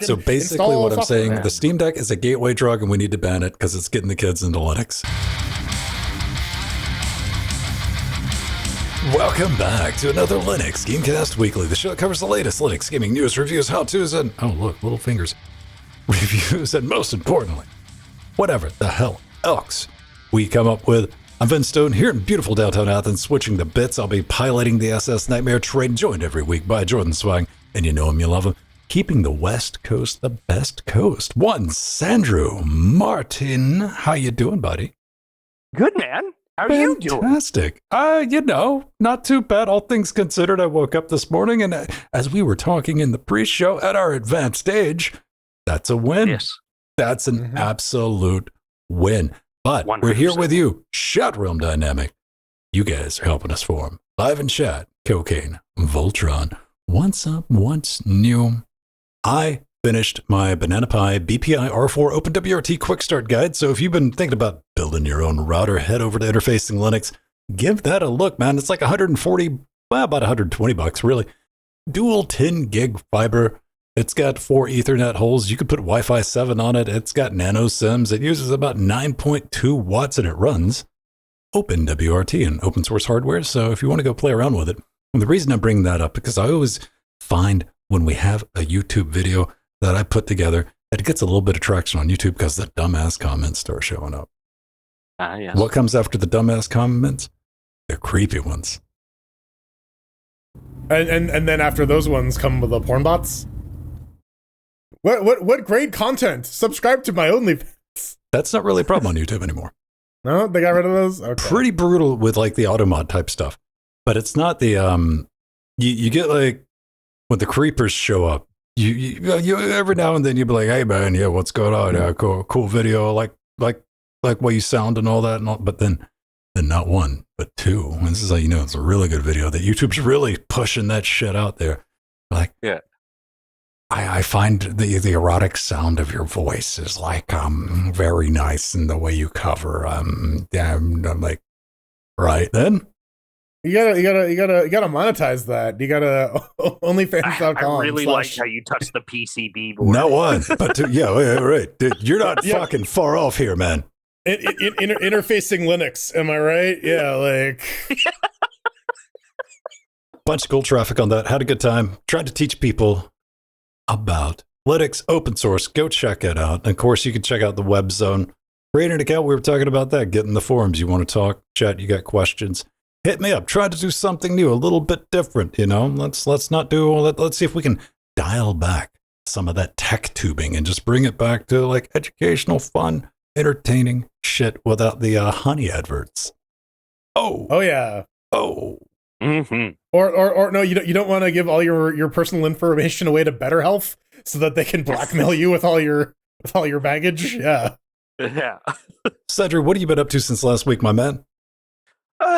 So basically what I'm saying, the Steam Deck is a gateway drug and we need to ban it because it's getting the kids into Linux. Welcome back to another Linux Gamecast Weekly, the show that covers the latest Linux gaming news, reviews, how-tos, and, oh look, little fingers, reviews, and most importantly, whatever the hell else we come up with. I'm Vince Stone here in beautiful downtown Athens, switching the bits. I'll be piloting the SS Nightmare train, joined every week by Jordan Swang, and you know him, you love him, keeping the West Coast the best coast. One, Sandro Martin. How you doing, buddy? Good, man. How are you doing? Fantastic. Not too bad, all things considered. I woke up this morning, and as we were talking in the pre-show at our advanced age, that's a win. Yes. That's an absolute win. But 100%. We're here with you, Chat Realm Dynamic. You guys are helping us form. Live in chat, Cocaine, Voltron. What's up? What's new? I finished my Banana Pi BPI R4 OpenWRT Quick Start Guide. So if you've been thinking about building your own router, head over to Interfacing Linux. Give that a look, man. It's like 140, well, about 120 bucks, really. Dual 10 gig fiber. It's got 4 Ethernet holes. You could put Wi-Fi 7 on it. It's got nano SIMs. It uses about 9.2 watts and it runs OpenWRT and open source hardware. So if you want to go play around with it, and the reason I bring that up, because I always find when we have a YouTube video that I put together, it gets a little bit of traction on YouTube because the dumbass comments start showing up. Yes. What comes after the dumbass comments? The creepy ones. And then after those ones come the porn bots. What great content! Subscribe to my OnlyFans. That's not really a problem on YouTube anymore. No, they got rid of those. Okay. Pretty brutal with like the automod type stuff, but it's not the You get like when the creepers show up. You every now and then you'll be like, hey man, yeah, what's going on? Yeah, cool video, like what you sound and all that, and all, but then not one, but two. And this is how you know it's a really good video that YouTube's really pushing that shit out there. Like, yeah, I find the erotic sound of your voice is like very nice, and the way you cover I'm like, right then. You gotta monetize that. You gotta OnlyFans.com. I really like how you touch the PCB board. Not one, but two, yeah, right. Dude, you're not fucking far off here, man. Interfacing Linux, am I right? Yeah, like bunch of cool traffic on that. Had a good time. Tried to teach people about Linux open source. Go check it out. And of course, you can check out the web zone. Create an account. We were talking about that. Get in the forums. You want to talk, chat. You got questions. Hit me up. Try to do something new, a little bit different. You know, let's not do all that. Let's see if we can dial back some of that tech tubing and just bring it back to like educational, fun, entertaining shit without the honey adverts. Oh yeah. Mm-hmm. Or no, you don't want to give all your personal information away to Better Health so that they can blackmail you with all your baggage. Yeah. Cedric, what have you been up to since last week, my man?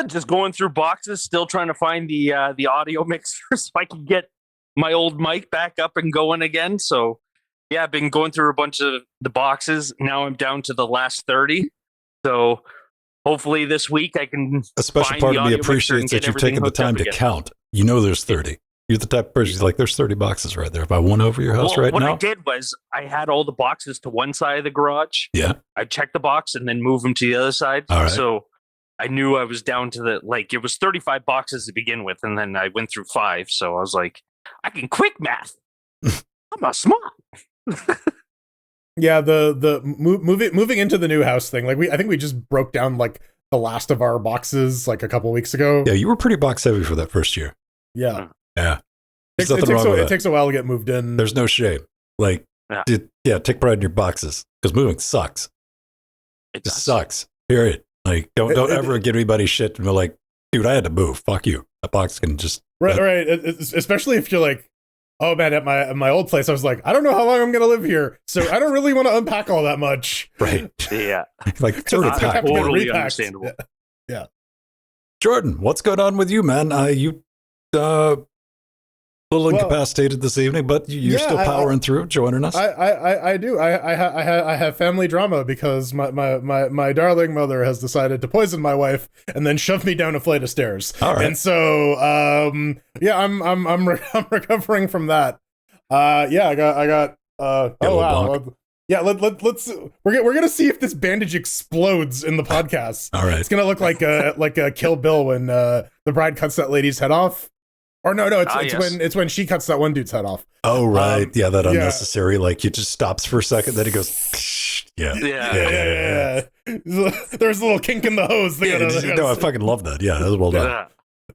Just going through boxes, still trying to find the audio mixer so I can get my old mic back up and going again. So, yeah, I've been going through a bunch of the boxes. Now I'm down to the last 30. So, hopefully this week I can. A special part of me appreciates that you've taken the time to count. You know, there's 30. You're the type of person who's like, there's 30 boxes right there. If I went over your house right now. What I did was I had all the boxes to one side of the garage. Yeah. I checked the box and then move them to the other side. All right. So I knew I was down to it was 35 boxes to begin with, and then I went through 5. So I was like, I can quick math. I'm not smart. Yeah, the moving into the new house thing. Like I think we just broke down like the last of our boxes like a couple weeks ago. Yeah, you were pretty box heavy for that first year. Yeah. There's nothing wrong with it. It takes a while to get moved in. There's no shame. Like, take pride in your boxes because moving sucks. It just sucks. Period. Like, don't ever give anybody shit and be like, dude, I had to move. Fuck you. That box can just right. Especially if you're like, oh man, at my old place, I was like, I don't know how long I'm gonna live here, so I don't really want to unpack all that much. Right. Yeah. Like it's already packed. Totally understandable. Yeah. Jordan, what's going on with you, man? You a little incapacitated this evening, but you're still powering through, joining us. I do. I have family drama because my darling mother has decided to poison my wife and then shove me down a flight of stairs. All right. And so I'm recovering from that. I got Oh wow. Yeah, let's we're gonna see if this bandage explodes in the podcast. All right. It's gonna look like a Kill Bill when the bride cuts that lady's head off. Or no, it's when she cuts that one dude's head off. Oh right, yeah, that unnecessary like it just stops for a second, then it goes. Yeah. There's a little kink in the hose. I fucking love that. Yeah, that was well done.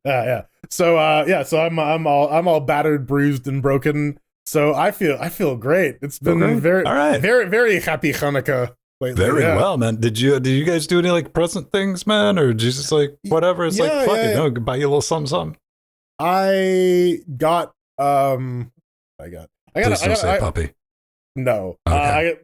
Yeah. So so I'm all battered, bruised, and broken. So I feel great. It's been very very happy Hanukkah lately. Very well, man. Did you guys do any like present things, man, or just like whatever? It's like fuck it, no, buy you a little something. I got Please don't say puppy. No. Okay.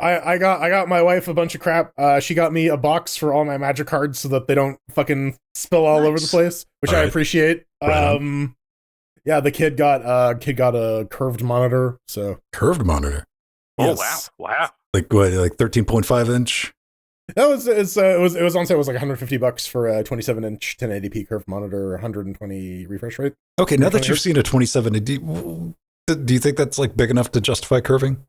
I got my wife a bunch of crap. She got me a box for all my magic cards so that they don't fucking spill all over the place, which I appreciate. Yeah, the kid got a curved monitor. So curved monitor. Yes. Oh wow. Like what? Like 13.5 inch. It was on sale. It was like $150 for a 27-inch 1080p curved monitor, 120 refresh rate. Okay, now that you've seen a 27, do you think that's like big enough to justify curving?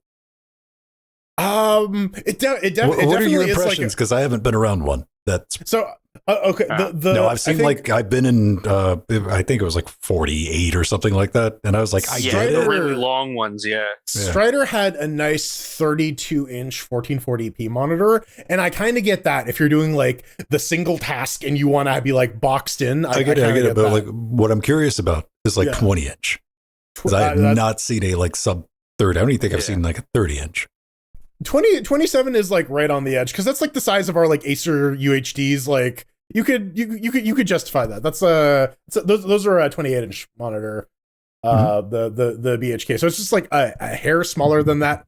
It definitely. What are your is impressions? Because I haven't been around one. That's so. Okay. No, I've seen I've been in. I think it was like 48 or something like that, and I was like, I get it. Really long ones. Yeah. Strider had a nice 32-inch 1440p monitor, and I kind of get that if you're doing like the single task and you want to be like boxed in. I get it. But like, what I'm curious about is like 20-inch. Because I have not seen a like sub 30. I don't even think I've seen like a 30-inch. 27 is like right on the edge because that's like the size of our like Acer UHDs. Like you could justify that. That's those are a 28-inch monitor, the BHK. So it's just like a hair smaller than that.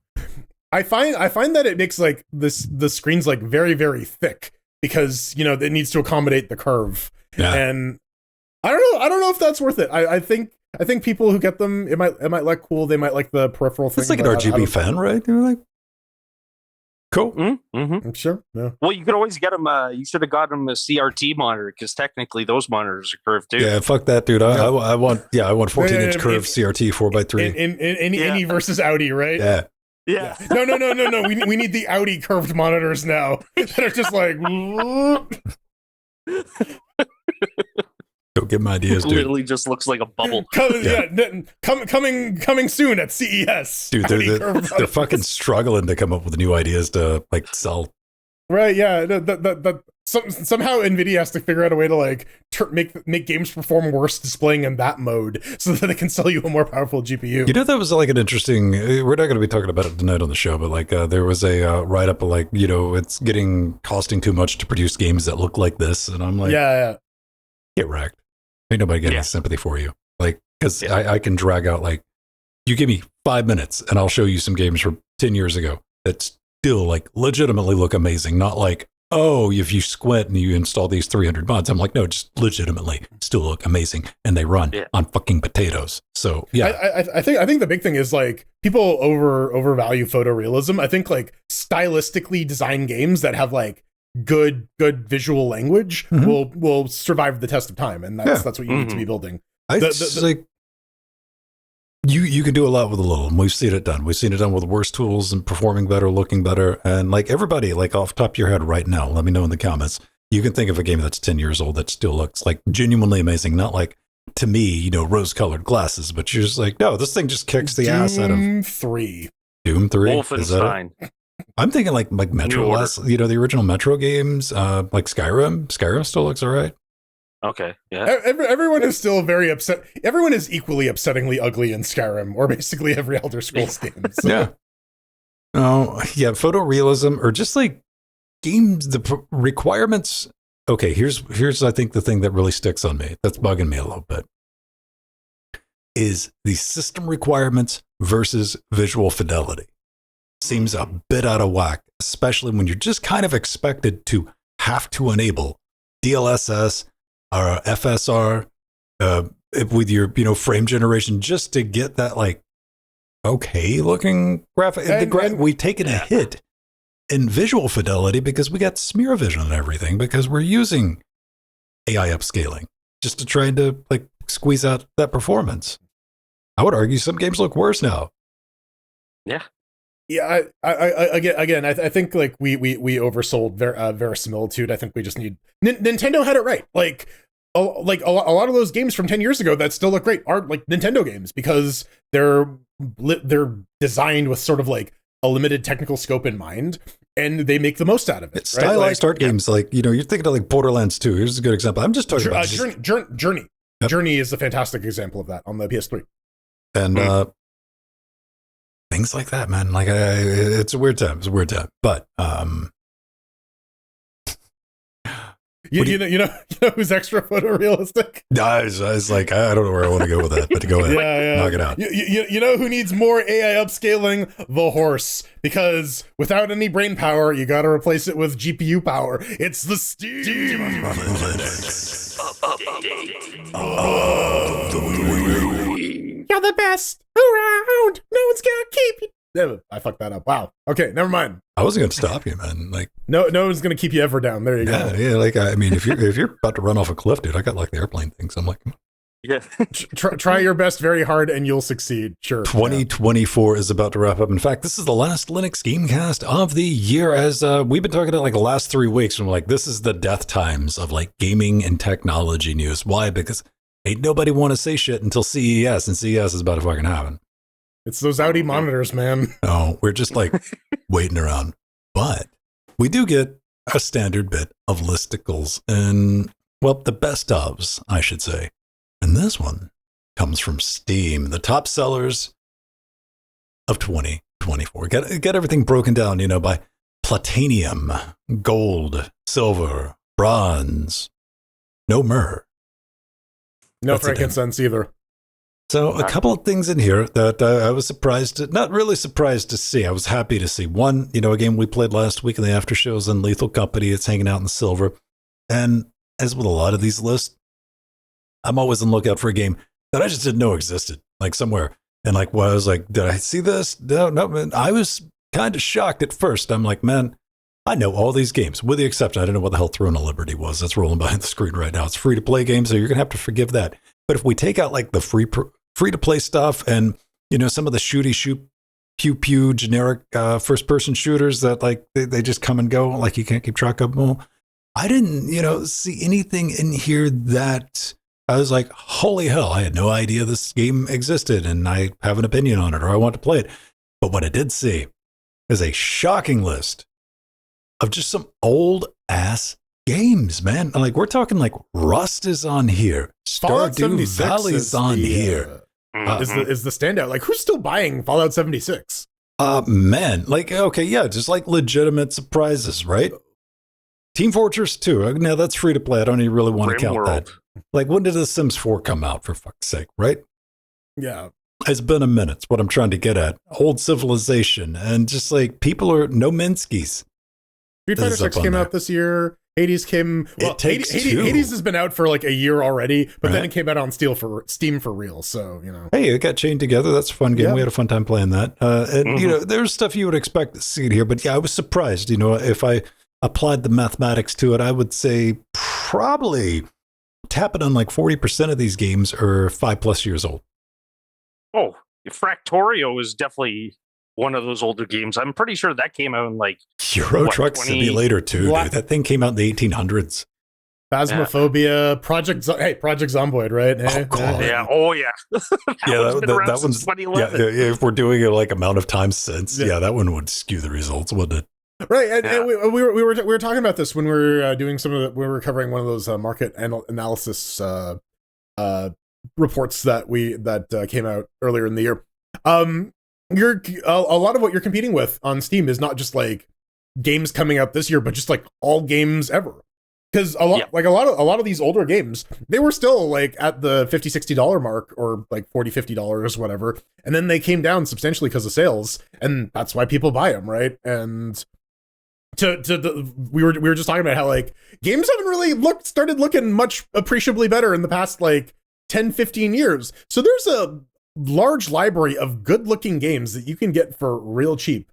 I find that it makes like the screen's like very very thick because it needs to accommodate the curve. Yeah. And I don't know if that's worth it. I think people who get them it might like cool. They might like the peripheral thing. It's like an RGB fan, right? They're like. Cool. I'm sure. Yeah. Well, you could always get them. You should have got them a CRT monitor because technically those monitors are curved too. Yeah, fuck that, dude. I want 14-inch curved CRT 4x3. In Innie versus Audi, right? Yeah. No. We need the Audi curved monitors now that are just like. Don't give them ideas, dude. Literally just looks like a bubble. Coming soon at CES. Dude, they're fucking struggling to come up with new ideas to like sell. Right? Yeah. Somehow NVIDIA has to figure out a way to like make games perform worse displaying in that mode so that they can sell you a more powerful GPU. That was like an interesting. We're not going to be talking about it tonight on the show, but like there was a write up of like it's costing too much to produce games that look like this, and I'm like, get wrecked. Ain't nobody getting sympathy for you. Like, because I can drag out, like, you give me 5 minutes and I'll show you some games from 10 years ago that still, like, legitimately look amazing. Not like, oh, if you squint and you install these 300 mods. I'm like, no, just legitimately still look amazing. And they run on fucking potatoes. So, yeah. I think the big thing is, like, people overvalue photorealism. I think, like, stylistically designed games that have, like, good visual language will survive the test of time, and that's what you need to be building. Like you can do a lot with a little, and we've seen it done. We've seen it done with worse tools and performing better, looking better, and like everybody, like off the top of your head right now, let me know in the comments. You can think of a game that's 10 years old that still looks like genuinely amazing, not like to me, rose-colored glasses, but you're just like, no, this thing just kicks the ass out of Doom 3. Wolfenstein. I'm thinking like Metro the original Metro games, like Skyrim. Skyrim still looks all right. Okay, yeah. Everyone is still very upset. Everyone is equally upsettingly ugly in Skyrim, or basically every Elder Scrolls game. So. Yeah. Oh, yeah. Photorealism, or just like games, the requirements. Okay, here's I think the thing that really sticks on me, that's bugging me a little bit, is the system requirements versus visual fidelity. Seems a bit out of whack, especially when you're just kind of expected to have to enable DLSS or FSR with your frame generation just to get that like okay looking graphic. We've taken a hit in visual fidelity because we got smear vision and everything because we're using AI upscaling just to try to like squeeze out that performance. I would argue some games look worse now. Yeah, I think like we oversold verisimilitude. I think we just need Nintendo had it right. Like a lot of those games from 10 years ago that still look great are like Nintendo games because they're designed with sort of like a limited technical scope in mind, and they make the most out of it. It's stylized art games, like you're thinking of like Borderlands 2. Here's a good example. I'm just talking about Journey. Yep. Journey is a fantastic example of that on the PS3. And things like that, man. Like it's a weird time. But you know who's extra photorealistic? I was like, I don't know where I want to go with that, but go ahead. Yeah. Knock it out. You know who needs more AI upscaling? The horse. Because without any brain power, you got to replace it with GPU power. It's the Steam You're the best around. No one's gonna keep you. I fucked that up. Wow. Okay, never mind. I wasn't going to stop you, man. Like, no one's gonna keep you ever down. There you go. Yeah. Like, I mean, if you're about to run off a cliff, dude, I got like the airplane thing. So I'm like, yeah. Try your best very hard, and you'll succeed. Sure. 2024 is about to wrap up. In fact, this is the last Linux Gamecast of the year. As we've been talking about like the last 3 weeks, and we're like, this is the death times of like gaming and technology news. Why? Because ain't nobody want to say shit until CES, and CES is about to fucking happen. It's those Audi monitors, man. No, we're just like waiting around. But we do get a standard bit of listicles and, well, the best ofs, I should say. And this one comes from Steam, the top sellers of 2024. Get everything broken down, by platinum, gold, silver, bronze, no myrrh. No frankincense either. So a couple of things in here that I was not really surprised to see. I was happy to see. One, a game we played last week in the after shows on Lethal Company. It's hanging out in silver. And as with a lot of these lists, I'm always on the lookout for a game that I just didn't know existed, like somewhere. And like, I was like, did I see this? No, man. I was kind of shocked at first. I'm like, man, I know all these games, with the exception, I don't know what the hell Throne of Liberty was. That's rolling behind the screen right now. It's free to play game, so you're going to have to forgive that. But if we take out like the free to play stuff and, some of the shoot, pew, generic first person shooters that like they just come and go, like you can't keep track of them all. I didn't, see anything in here that I was like, holy hell, I had no idea this game existed and I have an opinion on it or I want to play it. But what I did see is a shocking list of just some old ass games, man. Like we're talking like Rust is on here. Stardew Valley's on here. Is the standout. Like who's still buying Fallout 76? Man, like, okay, yeah, just like legitimate surprises, right? Team Fortress 2. Now that's free to play. I don't even really want to count that. Like when did The Sims 4 come out, for fuck's sake, right? Yeah. It's been a minute. It's what I'm trying to get at. Old Civilization. And just like people are no Minskis. Street Fighter 6 came out this year. Hades came. Well, Hades has been out for like a year already, but then it came out on Steam for real. So hey, it got chained together. That's a fun game. Yeah. We had a fun time playing that. And there's stuff you would expect to see it here, but yeah, I was surprised. If I applied the mathematics to it, I would say probably tapping on like 40% of these games are 5+ years old. Oh, Fractorio is definitely one of those older games. I'm pretty sure that came out in like Euro Truck Simulator 2. Dude. That thing came out in the 1800s. Phasmophobia, Project Zomboid, right? Oh, God. Yeah. Oh, yeah. that one's 2011. Yeah, if we're doing it like amount of time since, that one would skew the results, wouldn't it? Right, and we were talking about this when we were doing we were covering one of those market analysis reports that came out earlier in the year. A lot of what you're competing with on Steam is not just like games coming out this year, but just like all games ever. Because a lot of these older games, they were still like at the $50-$60 mark or like $40-$50, whatever, and then they came down substantially because of sales, and that's why people buy them, right? And we were just talking about how like games haven't really started looking much appreciably better in the past like 10-15 years. So there's a large library of good looking games that you can get for real cheap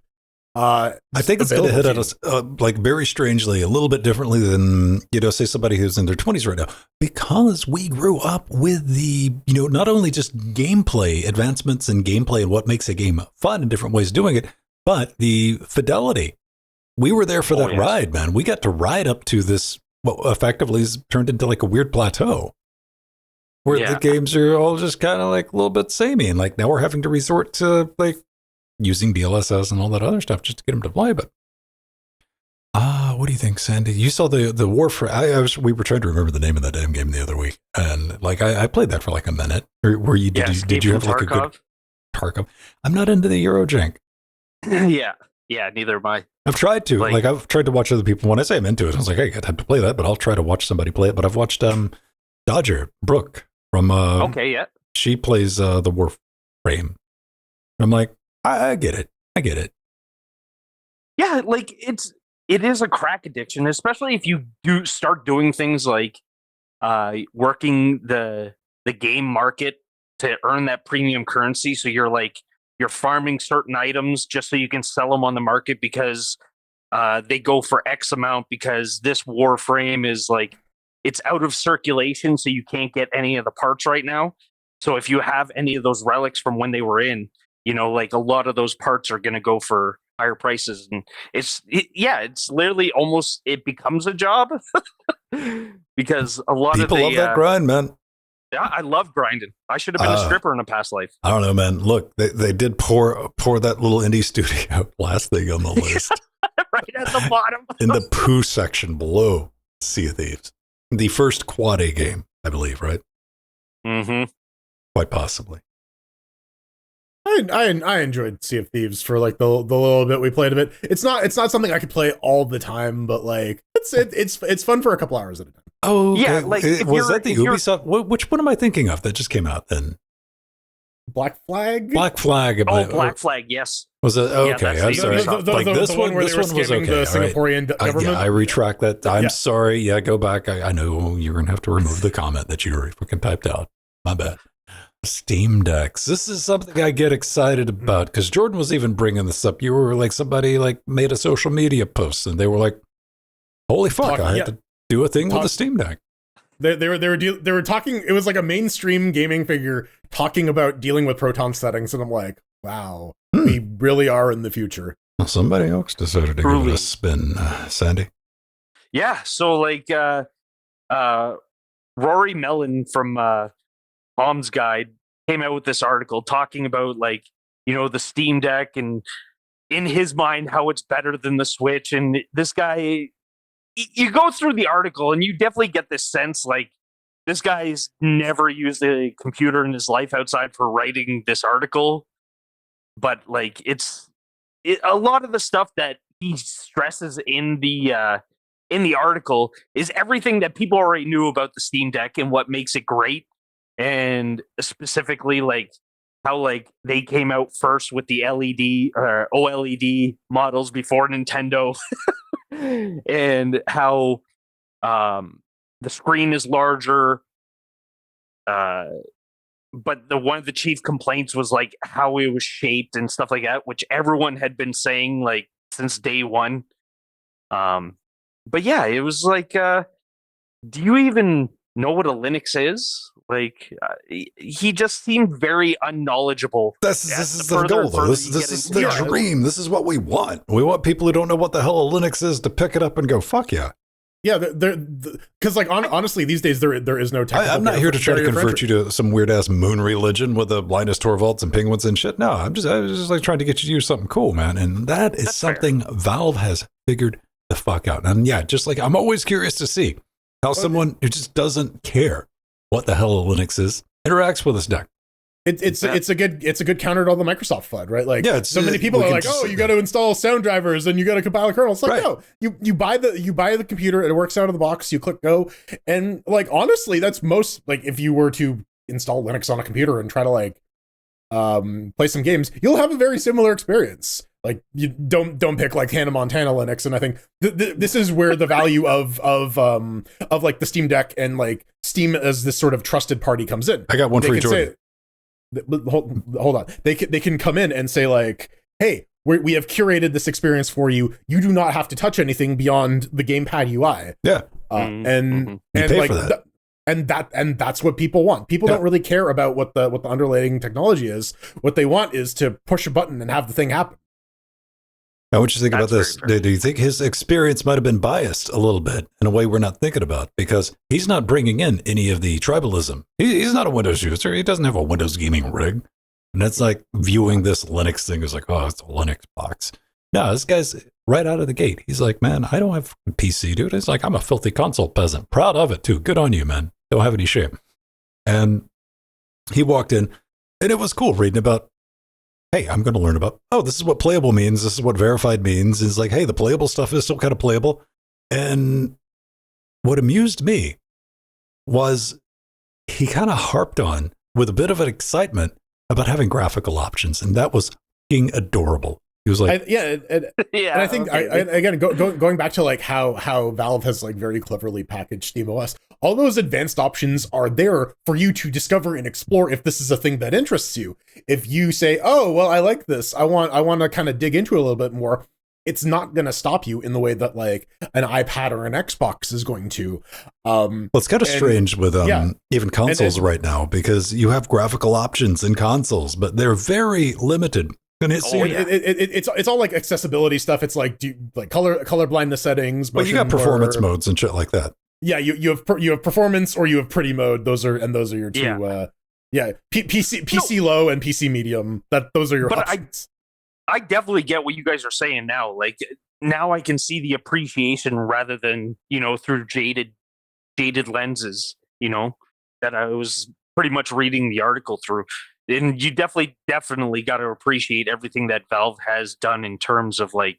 I think it's going to hit at us like very strangely, a little bit differently than, say somebody who's in their 20s right now, because we grew up with the, not only just gameplay advancements in gameplay and what makes a game fun and different ways of doing it, but the fidelity. We were there for that ride, man. We got to ride up to this, what effectively is turned into like a weird plateau where the games are all just kind of like a little bit samey. And like now we're having to resort to like using DLSS and all that other stuff just to get them to play. But what do you think, Sandy? You saw the Warframe. We were trying to remember the name of that damn game the other week, and like I played that for like a minute. Or were you? Did you have like a good Tarkov? I'm not into the Eurojank. yeah, neither am I. I've tried to. Like I've tried to watch other people. When I say I'm into it, I was like, hey, I have to play that, but I'll try to watch somebody play it. But I've watched Dodger Brooke from she plays the Warframe. I'm like, I get it. Yeah, like it is a crack addiction, especially if you do start doing things like working the game market to earn that premium currency. So you're farming certain items just so you can sell them on the market because they go for X amount because this Warframe is like it's out of circulation, so you can't get any of the parts right now. So if you have any of those relics from when they were in, like a lot of those parts are going to go for higher prices, and it's literally almost it becomes a job because a lot people of love that grind, man. Yeah, I love grinding. I should have been a stripper in a past life. I don't know, man. Look, they did pour that little indie studio last thing on the list, right at the bottom in the poo section below Sea of Thieves, the first quad A game, I believe, right? Mm-hmm. Quite possibly. I enjoyed Sea of Thieves for like the little bit we played of it. It's not something I could play all the time, but like it's fun for a couple hours at a time. Oh, okay. Yeah. Like, was that the Ubisoft? Which one am I thinking of that just came out then? Black Flag. Black Flag. Black Flag. Yes. Was it okay? I'm sorry. Like this one was okay. The Singaporean government. I retract that. I'm sorry. Yeah, go back. I know you're gonna have to remove the comment that you already fucking typed out. My bad. Steam Decks. This is something I get excited about because Jordan was even bringing this up. You were like somebody like made a social media post and they were like, "Holy fuck! I had to do a thing with the Steam Deck." They were talking. It was like a mainstream gaming figure talking about dealing with Proton settings, and I'm like, "Wow, we really are in the future." Well, somebody else decided to give it a spin, Sandy. Yeah. So like, Rory Mellon from Tom's Guide came out with this article talking about like, the Steam Deck and in his mind, how it's better than the Switch. And this guy, you go through the article and you definitely get this sense like this guy's never used a computer in his life outside for writing this article. But like, a lot of the stuff that he stresses in the article is everything that people already knew about the Steam Deck and what makes it great. And specifically like how like they came out first with the LED or OLED models before Nintendo and how the screen is larger, but one of the chief complaints was like how it was shaped and stuff like that, which everyone had been saying like since day one. But yeah, it was like do you even know what a Linux is? Like he just seemed very unknowledable. This is the goal, though. This is the dream. This is what we want. We want people who don't know what the hell a Linux is to pick it up and go, fuck yeah. Yeah, because like honestly, these days there is no technical. I'm not here to try to convert you to some weird ass moon religion with the Linus Torvalds and penguins and shit. No, I was just like trying to get you to use something cool, man. And that's something fair. Valve has figured the fuck out. And yeah, just like I'm always curious to see how someone who just doesn't care what the hell a Linux is interacts with this deck. It's a good counter to all the Microsoft FUD, right? Like so many people are like, oh, you got to install sound drivers and you got to compile a kernel. It's like, no, you buy the computer, it works out of the box, you click go, and like honestly, that's most like if you were to install Linux on a computer and try to like play some games, you'll have a very similar experience. Like you don't pick like Hannah Montana Linux, and I think this is where the value of like the Steam Deck and like Steam as this sort of trusted party comes in. I got one for you, Jordan. Hold on, they can come in and say like, hey, we have curated this experience for you. You do not have to touch anything beyond the gamepad UI. Yeah. And pay like for that. And that's what people want. People don't really care about what the underlying technology is. What they want is to push a button and have the thing happen. Now, what you think about this? Do you think his experience might have been biased a little bit in a way we're not thinking about? Because he's not bringing in any of the tribalism. He's not a Windows user. He doesn't have a Windows gaming rig. And that's like viewing this Linux thing as like, oh, it's a Linux box. No, this guy's right out of the gate. He's like, man, I don't have a PC, dude. It's like, I'm a filthy console peasant. Proud of it, too. Good on you, man. Don't have any shame. And he walked in, and it was cool reading about, hey, I'm going to learn about, oh, this is what playable means. This is what verified means. It's like, hey, the playable stuff is still kind of playable. And what amused me was he kind of harped on with a bit of an excitement about having graphical options. And that was fucking adorable. He was like, and I think again, going back to like how Valve has like very cleverly packaged SteamOS, all those advanced options are there for you to discover and explore if this is a thing that interests you. If you say, oh, well, I like this, I want to kind of dig into it a little bit more, it's not going to stop you in the way that like an iPad or an Xbox is going to. Well, it's kind of strange with even consoles right now, because you have graphical options in consoles, but they're very limited. And it's all like accessibility stuff. It's like color blindness settings. But you got performance modes and shit like that. Yeah, you have performance or you have pretty mode. Those are your two. PC low and PC medium. Those are your options. I definitely get what you guys are saying now. Like now I can see the appreciation rather than, through jaded lenses, that I was pretty much reading the article through. And you definitely got to appreciate everything that Valve has done in terms of like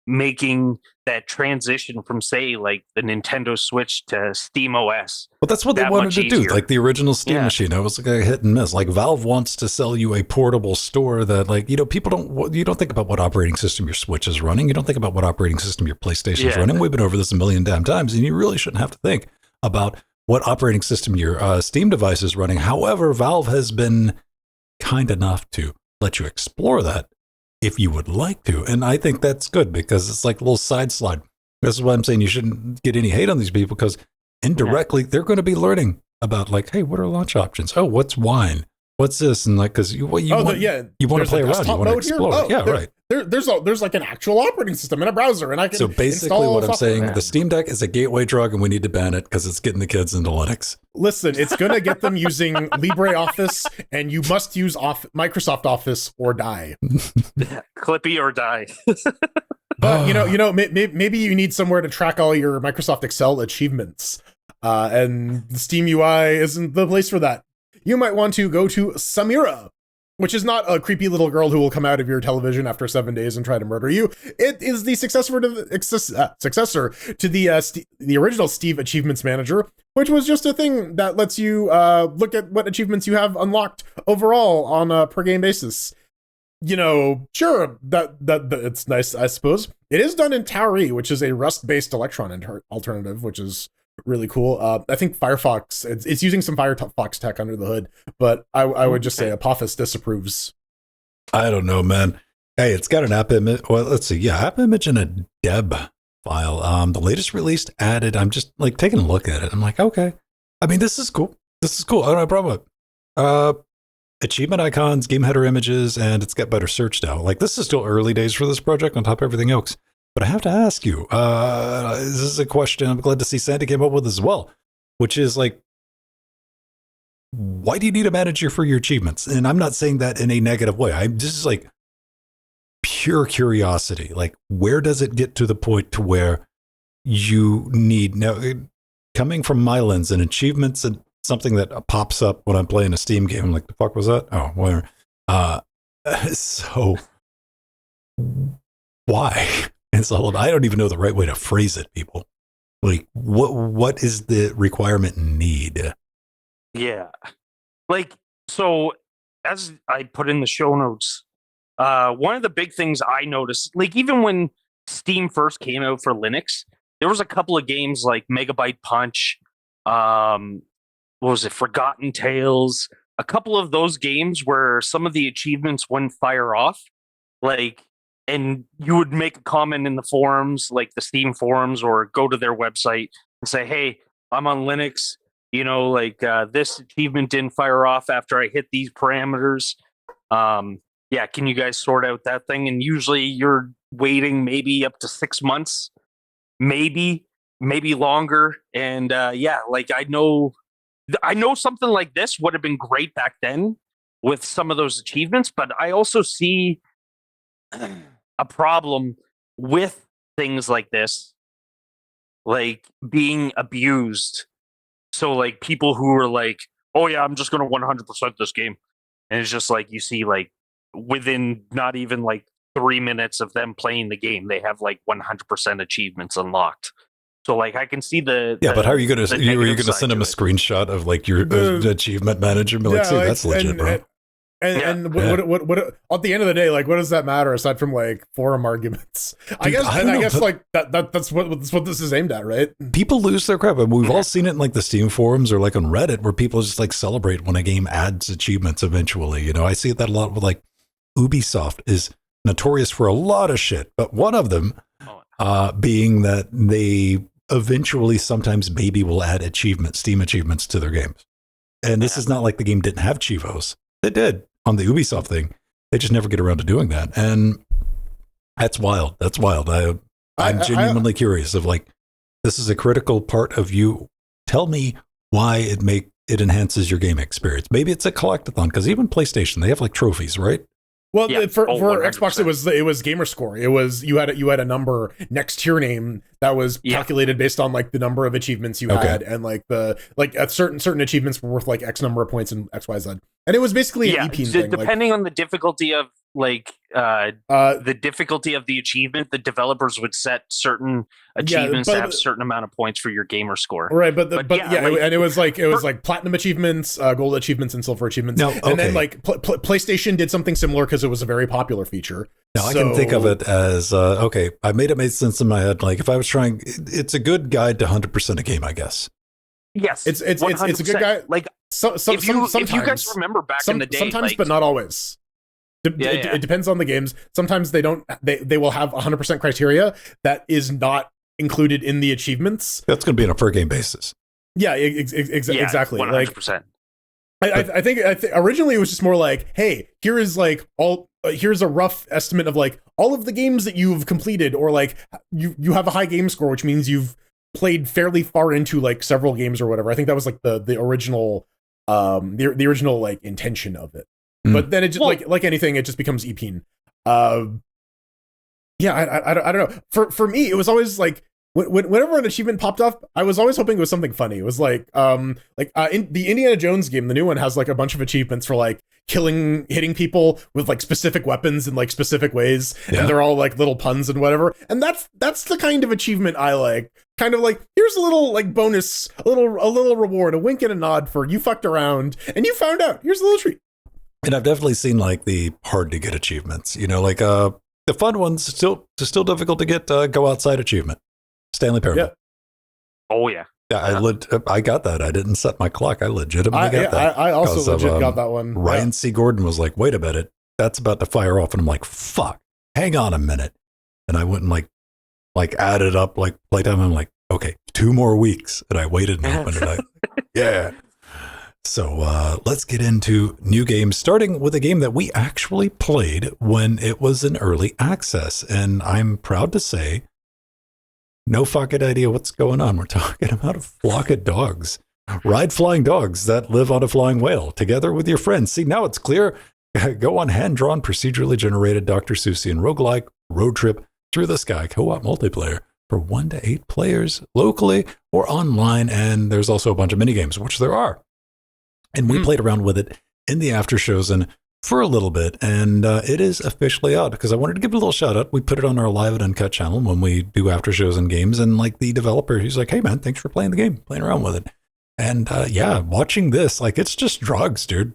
making that transition from, say, like the Nintendo Switch to SteamOS. Well, that's what they wanted to do. Like the original Steam machine, it was like a hit and miss. Like Valve wants to sell you a portable store that, like, people you don't think about what operating system your Switch is running. You don't think about what operating system your PlayStation is running. We've been over this a million damn times, and you really shouldn't have to think about what operating system your Steam device is running. However, Valve has been kind enough to let you explore that if you would like to. And I think that's good, because it's like a little side slide. This is why I'm saying you shouldn't get any hate on these people, because indirectly they're going to be learning about like, hey, what are launch options? Oh, what's wine? What's this? And like, because you want to play around, you want to explore. Right. There's like an actual operating system in a browser, and I can. So basically, what I'm saying, the Steam Deck is a gateway drug, and we need to ban it because it's getting the kids into Linux. Listen, it's gonna get them using LibreOffice, and you must use Microsoft Office or die. Clippy or die. But maybe you need somewhere to track all your Microsoft Excel achievements, and the Steam UI isn't the place for that. You might want to go to Samira, which is not a creepy little girl who will come out of your television after 7 days and try to murder you. It is the successor to the original Steve Achievements Manager, which was just a thing that lets you look at what achievements you have unlocked overall on a per game basis. Sure, that it's nice, I suppose. It is done in Tauri, which is a Rust-based Electron alternative, which is really cool. I think Firefox, it's using some Firefox tech under the hood, but I would just say Apophis disapproves. I don't know, man. Hey, it's got an app image. Well, let's see. Yeah, app image and a deb file. The latest release added. I'm just like taking a look at it. I'm like, okay. I mean, this is cool. I don't have a problem with it. Achievement icons, game header images, and it's got better search now. Like, this is still early days for this project on top of everything else. But I have to ask you, this is a question I'm glad to see Sandy came up with as well, which is like, why do you need a manager for your achievements? And I'm not saying that in a negative way. I'm just like pure curiosity. Like, where does it get to the point to where you need, now, coming from my lens, and achievements and something that pops up when I'm playing a Steam game, I'm like, the fuck was that? Oh, whatever. So why? It's all, I don't even know the right way to phrase it, people. Like, what is the requirement need? Yeah. Like, so as I put in the show notes, one of the big things I noticed, like even when Steam first came out for Linux, there was a couple of games like Megabyte Punch, what was it, Forgotten Tales, a couple of those games where some of the achievements wouldn't fire off. Like, and you would make a comment in the forums, like the Steam forums, or go to their website and say, hey, I'm on Linux, this achievement didn't fire off after I hit these parameters. Yeah, can you guys sort out that thing? And usually you're waiting maybe up to 6 months, maybe longer. And I know something like this would have been great back then with some of those achievements, but I also see a problem with things like this, like being abused. So like people who are like, oh yeah, I'm just going to 100% this game. And it's just like, you see like within not even like 3 minutes of them playing the game, they have like 100% achievements unlocked. So like I can see but how are you going to? Are you going to send him a screenshot of like your achievement manager and be like, "See, that's legit, bro." And what at the end of the day, like, what does that matter aside from like forum arguments? Dude, I guess like that's what this is aimed at, right? People lose their crap, and we've all seen it in like the Steam forums or like on Reddit, where people just like celebrate when a game adds achievements eventually. I see that a lot with like Ubisoft is notorious for a lot of shit, but one of them being that they eventually sometimes maybe will add Steam achievements to their games. And this is not like the game didn't have Chivos. They did on the Ubisoft thing. They just never get around to doing that. And that's wild. That's wild. I'm genuinely curious of like, this is a critical part of you. Tell me why it enhances your game experience. Maybe it's a collectathon, because even PlayStation, they have like trophies, right? Well, for Xbox, it was gamer score. It was you had a number next to your name that was calculated based on like the number of achievements you had, and like certain achievements were worth like X number of points in XYZ. And it was basically an EP thing. Depending on the difficulty of the difficulty of the achievement, the developers would set certain achievements to have a certain amount of points for your gamer score. Right, but it was like platinum achievements, gold achievements, and silver achievements. And then like PlayStation did something similar because it was a very popular feature. Now I can think of it as I made sense in my head. Like if I was trying, it's a good guide to 100% a game, I guess. Yes, it's a good guide. Like if you guys remember back in the day, sometimes, but not always. It depends on the games. Sometimes they will have 100% criteria that is not included in the achievements. That's going to be on a per game basis. Yeah, exactly. 100%. I think originally it was just more like, hey, here's a rough estimate of like all of the games that you've completed, or like you have a high game score, which means you've played fairly far into like several games or whatever. I think that was like the original the original like intention of it. But then it just like anything, it just becomes EPing. I don't know. For me, it was always like whenever an achievement popped up, I was always hoping it was something funny. It was like in the Indiana Jones game, the new one has like a bunch of achievements for like hitting people with like specific weapons in like specific ways, and they're all like little puns and whatever. And that's the kind of achievement I like. Kind of like, here's a little like bonus, a little reward, a wink and a nod for you fucked around and you found out. Here's a little treat. And I've definitely seen like the hard to get achievements, like the fun ones still difficult to get. Go outside achievement, Stanley Parable. Yeah. Oh yeah. I got that. I didn't set my clock. I legitimately got that. I also got that one. Ryan C. Gordon was like, "Wait a minute, that's about to fire off," and I'm like, "Fuck, hang on a minute," and I went and like added up like playtime. I'm like, okay, 2 more weeks, and I waited and opened it. Yeah. So let's get into new games, starting with a game that we actually played when it was in early access. And I'm proud to say, no fucking idea what's going on. We're talking about a flock of dogs. Ride flying dogs that live on a flying whale together with your friends. See, now it's clear. Go on hand-drawn, procedurally generated Dr. Seussian roguelike road trip through the sky co-op multiplayer for 1 to 8 players locally or online. And there's also a bunch of minigames, which there are. And we played around with it in the after shows and for a little bit. And it is officially out because I wanted to give it a little shout out. We put it on our Live and Uncut channel when we do after shows and games. And like the developer, he's like, hey man, thanks for playing the game, playing around with it. And watching this, like it's just drugs, dude.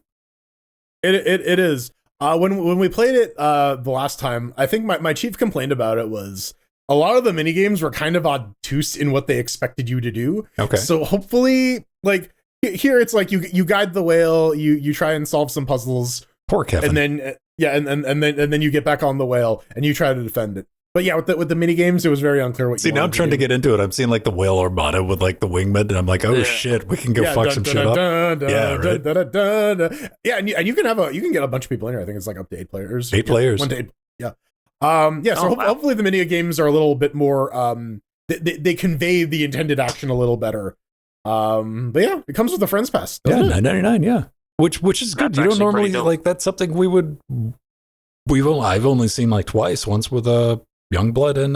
It is. When we played it the last time, I think my chief complaint about it was a lot of the mini games were kind of obtuse in what they expected you to do. Okay. So hopefully, like here, it's like you guide the whale, you try and solve some puzzles. Poor Kevin. And then Yeah, and then you get back on the whale and you try to defend it. But yeah, with the mini games, it was very unclear what. See, now I'm trying to get into it. I'm seeing like the whale armada with like the wingmen, and I'm like, oh shit, we can go fuck some shit up. Yeah, right. Yeah, and you can get a bunch of people in here. I think it's like up to 8 players. 8 players. 1 to 8. Yeah. So hopefully the mini games are a little bit more. They convey the intended action a little better. But yeah, it comes with the Friends Pass. Yeah, $9.99. Yeah, which is good. You don't normally like. That's something I've only seen like twice. Once with Youngblood and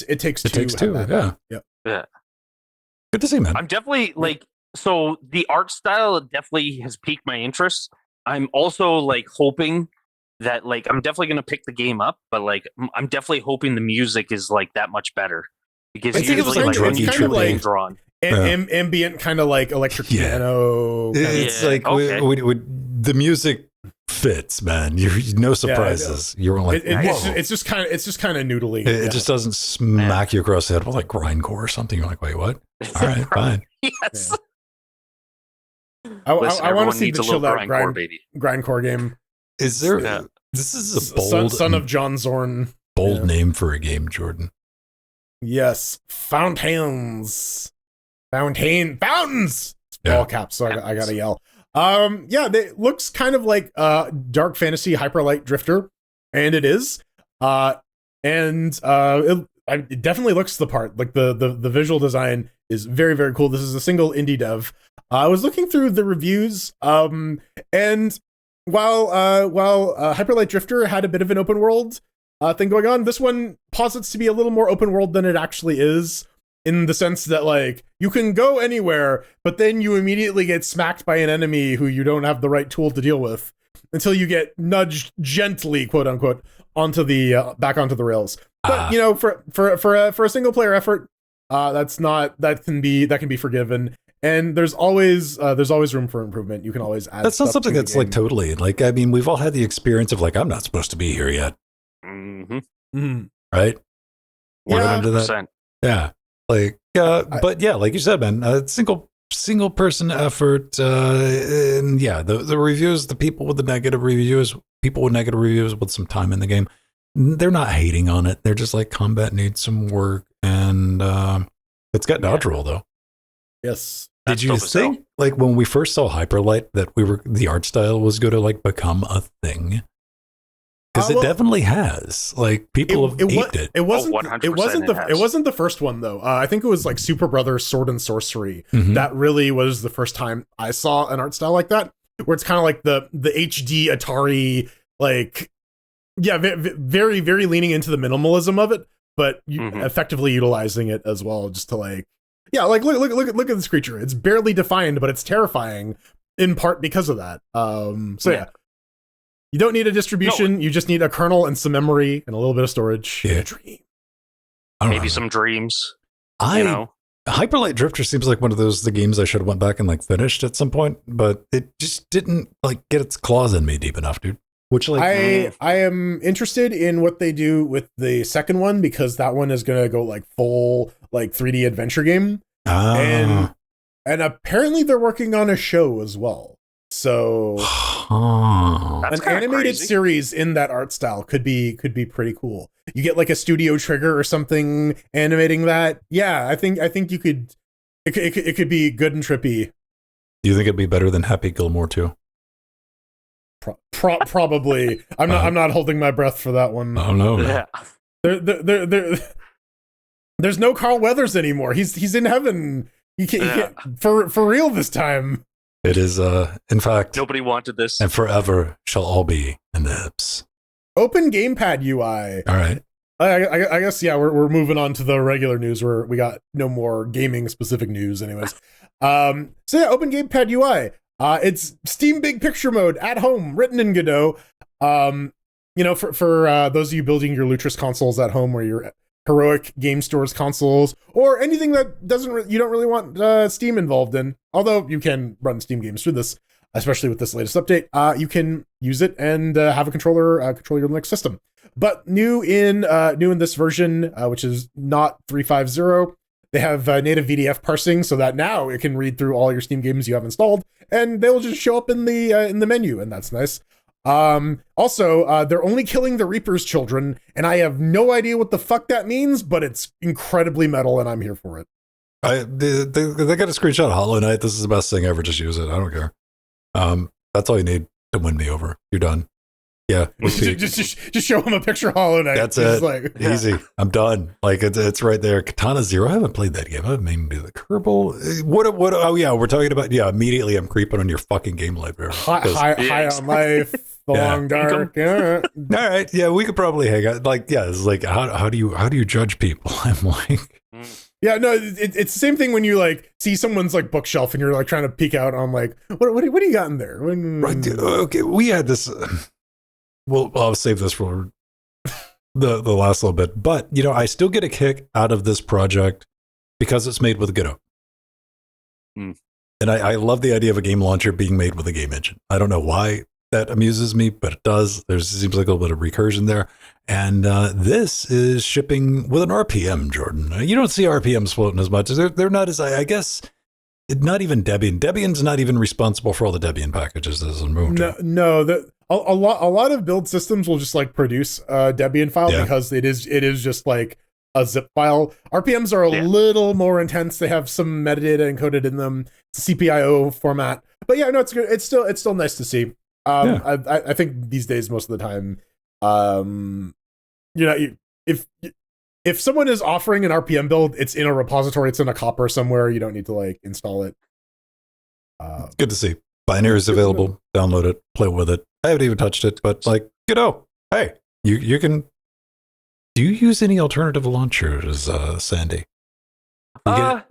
It Takes Two. It Takes Two. Yeah. Good to see, man. I'm definitely so the art style definitely has piqued my interest. I'm also like hoping that I'm definitely going to pick the game up, but I'm definitely hoping the music is like that much better, because usually when you turn games on, ambient kind of like electric piano. It's the music fits, man. No surprises. You're like, it's just kind of noodly. It just doesn't smack you across the head with like grindcore or something. You're like, wait, what? All right, fine. Yes. I want to see the chilled out grindcore game. Is there? This is a bold son of John Zorn. Bold name for a game, Jordan. Yes, fountains. All caps. So I gotta yell. It looks kind of like dark fantasy hyperlight drifter, and it is. It definitely looks the part. Like the visual design is very, very cool. This is a single indie dev. I was looking through the reviews, and while Hyperlight Drifter had a bit of an open world thing going on, this one posits to be a little more open world than it actually is, in the sense that you can go anywhere, but then you immediately get smacked by an enemy who you don't have the right tool to deal with until you get nudged gently, quote unquote, onto the back onto the rails. But for a single player effort, that can be forgiven. And there's always room for improvement. You can always add. That's not something that's totally we've all had the experience of I'm not supposed to be here yet. Mm-hmm. Right? Yeah, 100%. Yeah. But yeah, like you said, man, single person effort. And yeah, the reviews, the people with negative reviews with some time in the game, they're not hating on it. They're just like, combat needs some work, and it's got dodge roll though. Yes. Did you think when we first saw Hyperlight that the art style was going to become a thing? Because it definitely has. People have aped it. It wasn't the first one though. I think it was Super Brothers Sword and Sorcery. Mm-hmm. That really was the first time I saw an art style like that, where it's kind of like the HD Atari, very, very leaning into the minimalism of it, but effectively utilizing it as well, just to look at this creature. It's barely defined, but it's terrifying in part because of that. You don't need a distribution. You just need a kernel and some memory and a little bit of storage. Yeah. Dream. Maybe some dreams. Hyperlight Drifter seems like one of the games I should have went back and finished at some point, but it just didn't get its claws in me deep enough, dude. Which I am interested in what they do with the second one, because that one is gonna go full 3D adventure game. And apparently they're working on a show as well. So an animated series in that art style could be pretty cool. You get a Studio Trigger or something animating that. Yeah, I think you could. It could be good and trippy. Do you think it'd be better than Happy Gilmore 2? Probably. I'm not holding my breath for that one. Oh no. Yeah. There's no Carl Weathers anymore. He's in heaven. You can't for real this time. It is, in fact, nobody wanted this, and forever shall all be in the hips. OpenGamepadUI. All right. I guess we're moving on to the regular news, where we got no more gaming specific news, anyways. OpenGamepadUI. It's Steam Big Picture Mode at home, written in Godot. For those of you building your Lutris consoles at home, or your Heroic Game Stores consoles, or anything that you don't really want Steam involved in, although you can run Steam games through this, especially with this latest update. You can use it and have a controller control your Linux system. But new in this version, which is not 3.50, They have native VDF parsing, so that now it can read through all your Steam games you have installed, and they'll just show up in the menu, and that's nice. Also, they're only killing the Reaper's children, and I have no idea what the fuck that means, but it's incredibly metal, and I'm here for it. They got a screenshot of Hollow Knight. This is the best thing ever. Just use it. I don't care. That's all you need to win me over. You're done. Yeah. just show him a picture of Hollow Knight. That's it. Like, easy. I'm done. Like it's right there. Katana Zero. I haven't played that game. I haven't maybe the Kerbal. What? Oh yeah, we're talking about. Yeah, immediately I'm creeping on your fucking game library. High on life. The long dark. Yeah. All right. Yeah, we could probably hang out. Like, yeah, it's like how do you judge people? I'm like. Yeah, no, it's the same thing when you like see someone's like bookshelf and you're like trying to peek out on like what do you got in there? Right. Okay, we had this. Well, I'll save this for the last little bit. But you know, I still get a kick out of this project because it's made with Godot. And I love the idea of a game launcher being made with a game engine. I don't know why that amuses me, but it does. There seems like a little bit of recursion there. And this is shipping with an RPM, Jordan. You don't see RPMs floating as much. They're not as, I guess, not even Debian. Debian's not even responsible for all the Debian packages as a move. No, a lot of build systems will just like produce a Debian file because it is just like a zip file. RPMs are a little more intense. They have some metadata encoded in them. It's a CPIO format. But yeah, no, it's good. It's still nice to see. I think these days, most of the time, if someone is offering an RPM build, it's in a repository, it's in a copper somewhere. You don't need to like install it. Good to see. Binary is available. Download it, play with it. I haven't even touched it, but like, hey, you can. Do you use any alternative launchers, Sandy? Outside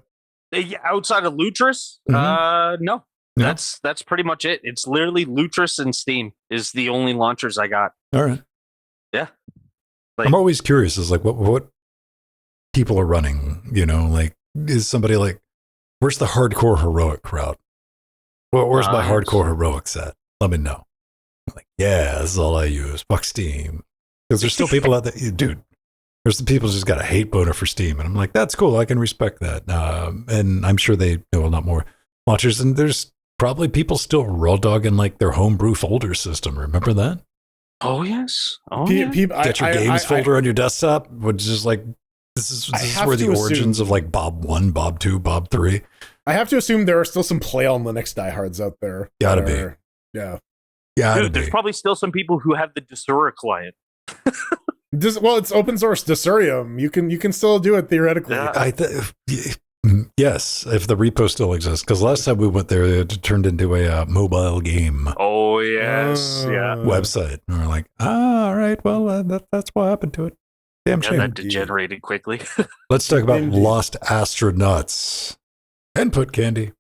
of Lutris, no. Yeah. That's pretty much it. It's literally Lutris and Steam is the only launchers I got. All right. Yeah. Like, I'm always curious is like what people are running, you know, like is somebody like, where's the hardcore heroic crowd? Well, where's my hardcore heroics at? Let me know. I'm like, yeah, this is all I use. Fuck Steam. Because there's still people out there, dude. There's the people who just got a hate boner for Steam. And I'm like, that's cool. I can respect that. And I'm sure they know a lot more launchers. And there's probably people still raw dogging like their homebrew folder system. Remember that? Oh yes. Get your games folder on your desktop, which is like this is where the origins of like Bob 1, Bob 2, Bob 3. I have to assume there are still some play on Linux diehards out there. Gotta be. Yeah. Dude, there's probably still some people who have the Desura client. Well, it's open source Desurium. You can still do it theoretically. Yes, if the repo still exists. Because last time we went there, it turned into a mobile game. Oh yes, website. And we're like, all right, well, that's what happened to it. Damn shame. That degenerated quickly. Let's talk about Lost Astronauts. Input Candy.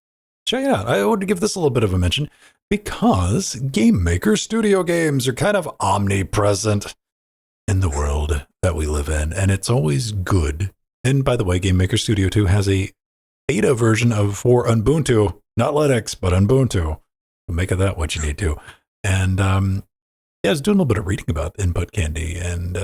Check it out. I want to give this a little bit of a mention because Game Maker Studio games are kind of omnipresent in the world that we live in, and it's always good. And by the way, Game Maker Studio 2 has a beta version for Ubuntu, not Linux, but Ubuntu. Make of that what you need to. And I was doing a little bit of reading about Input Candy, and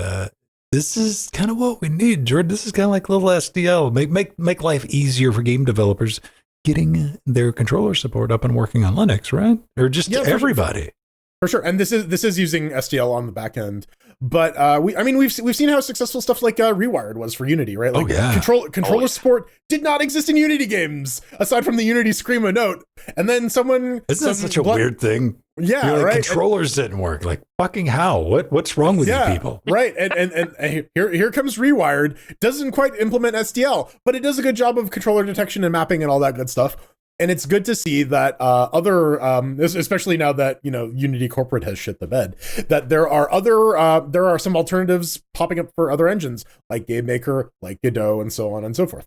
this is kind of what we need, Jordan. This is kind of like little SDL. Make life easier for game developers getting their controller support up and working on Linux, right? Or just everybody. For sure. And this is using SDL on the back end. But we've seen how successful stuff like Rewired was for Unity, right? Like controller support did not exist in Unity games aside from the Unity Screamo note. And then isn't that such a weird thing? Yeah, like, right. Controllers didn't work. Like fucking how? What's wrong with you people? Right. And here comes Rewired. Doesn't quite implement SDL, but it does a good job of controller detection and mapping and all that good stuff. And it's good to see that other, especially now that Unity corporate has shit the bed, that there are some alternatives popping up for other engines like GameMaker, like Godot, and so on and so forth.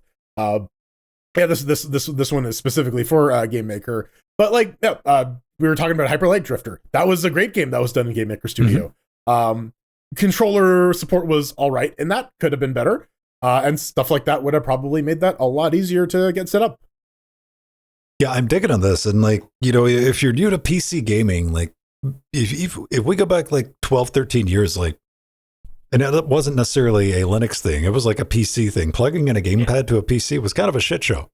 This one is specifically for GameMaker, but we were talking about Hyper Light Drifter. That was a great game that was done in GameMaker Studio. Mm-hmm. Controller support was all right, and that could have been better. And stuff like that would have probably made that a lot easier to get set up. Yeah, I'm digging on this. And if you're new to PC gaming, like if we go back like 12, 13 years, like And it wasn't necessarily a Linux thing. It was like a PC thing. Plugging in a gamepad to a PC was kind of a shit show.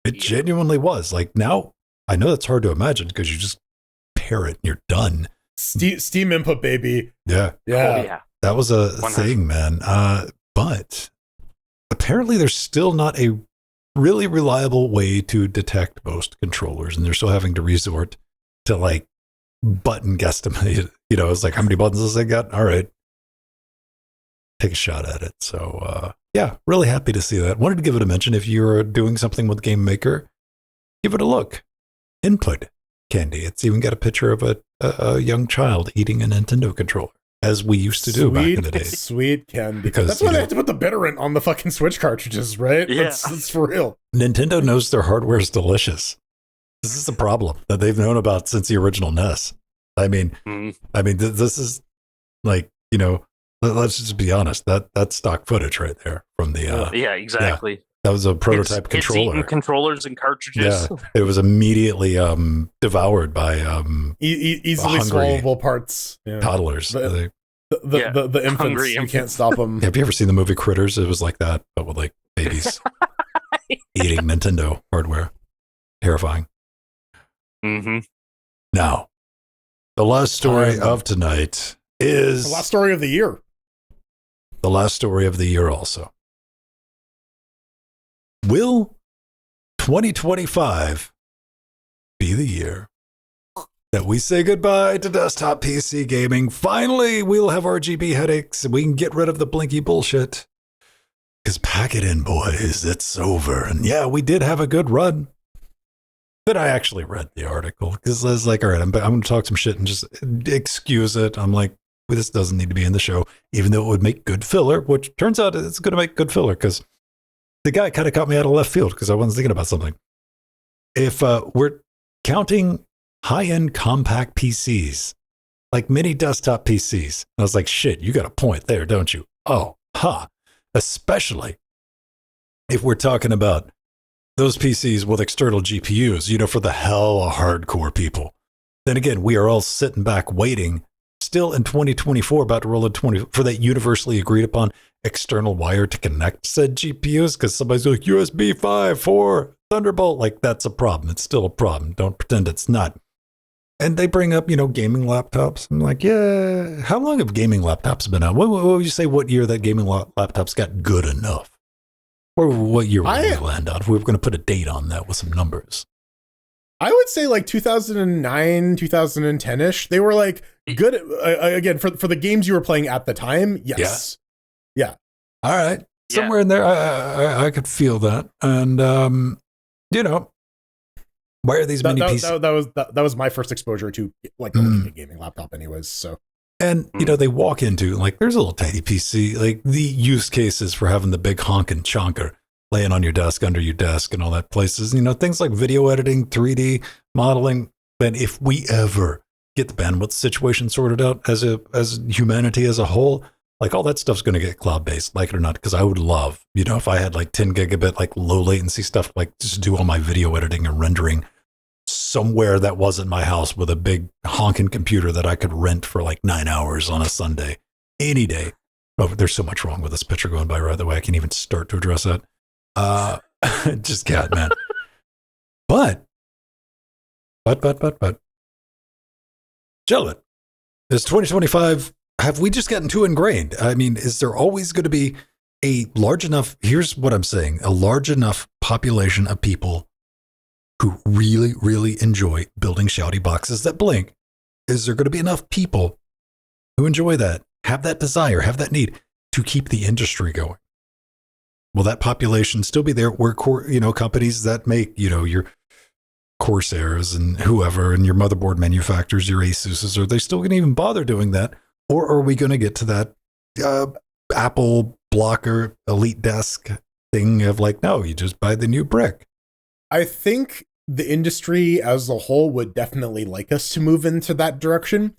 It genuinely was. Like now, I know that's hard to imagine because you just pair it and you're done. Steam input, baby. Yeah. Oh, yeah. That was a thing, man. But apparently there's still not a really reliable way to detect most controllers, and they're still having to resort to like button guesstimate. You know, it's like, how many buttons does it got? All right. Take a shot at it. So, yeah, really happy to see that. Wanted to give it a mention. If you're doing something with Game Maker, give it a look. Input candy. It's even got a picture of a young child eating a Nintendo controller, as we used to do back in the day. Sweet candy. Because that's why they have to put the bitterant on the fucking Switch cartridges, right? Yeah. That's for real. Nintendo knows their hardware is delicious. This is a problem that they've known about since the original NES. I mean, this is like, you know, let's just be honest. That's stock footage right there from the. Yeah, exactly. Yeah, that was a prototype controller. It's controllers and cartridges. Yeah, it was immediately devoured by easily swallowable parts. Yeah. Toddlers. The infants, Hungry you infants. can't stop them. Have you ever seen the movie Critters? It was like that, but with like babies eating Nintendo hardware. Terrifying. Mm-hmm. Now, the last story of tonight is The last story of the year. The last story of the year also. Will 2025 be the year that we say goodbye to desktop PC gaming? Finally, we'll have RGB headaches and we can get rid of the blinky bullshit. Because pack it in, boys. It's over. And yeah, we did have a good run. But I actually read the article because I was like, all right, I'm going to talk some shit and just excuse it. I'm like, well, this doesn't need to be in the show, even though it would make good filler, which turns out it's going to make good filler because the guy kind of caught me out of left field because I wasn't thinking about something. If we're counting high-end compact PCs, like mini desktop PCs, I was like, shit, you got a point there, don't you? Oh, ha. Especially if we're talking about those PCs with external GPUs, you know, for the hella hardcore people. Then again, we are all sitting back waiting, still in 2024, about to roll in 20 for that universally agreed upon external wire to connect said GPUs, because somebody's like, USB 5, 4, Thunderbolt, like that's a problem. It's still a problem. Don't pretend it's not. And they bring up, you know, gaming laptops. I'm like, yeah, how long have gaming laptops been out? What would you say what year that gaming laptops got good enough? Or what year would we land on if we were going to put a date on that with some numbers? I would say like 2009, 2010-ish. They were like good, again, for the games you were playing at the time, yes. Yeah. All right. Somewhere in there, I could feel that. And, you know, why are these mini PCs? That was my first exposure to like a gaming laptop anyways, so. And, you know, they walk into, like, there's a little tiny PC, like the use cases for having the big honkin' chonker laying on your desk, under your desk and all that places, you know, things like video editing, 3D modeling. Then if we ever get the bandwidth situation sorted out as humanity as a whole, like all that stuff's going to get cloud-based, like it or not, because I would love, you know, if I had like 10 gigabit, like low latency stuff, like just do all my video editing and rendering somewhere that wasn't my house with a big honking computer that I could rent for like 9 hours on a Sunday, any day. Oh, there's so much wrong with this picture going by, right? The way I can't even start to address that. Just cat, man. But, gentlemen, is 2025, have we just gotten too ingrained? I mean, is there always going to be a large enough, here's what I'm saying, a large enough population of people who really, really enjoy building shouty boxes that blink? Is there going to be enough people who enjoy that, have that desire, have that need to keep the industry going? Will that population still be there where, you know, companies that make, you know, your Corsairs and whoever and your motherboard manufacturers, your Asuses, are they still going to even bother doing that? Or are we going to get to that Apple blocker elite desk thing of like, no, you just buy the new brick? I think the industry as a whole would definitely like us to move into that direction.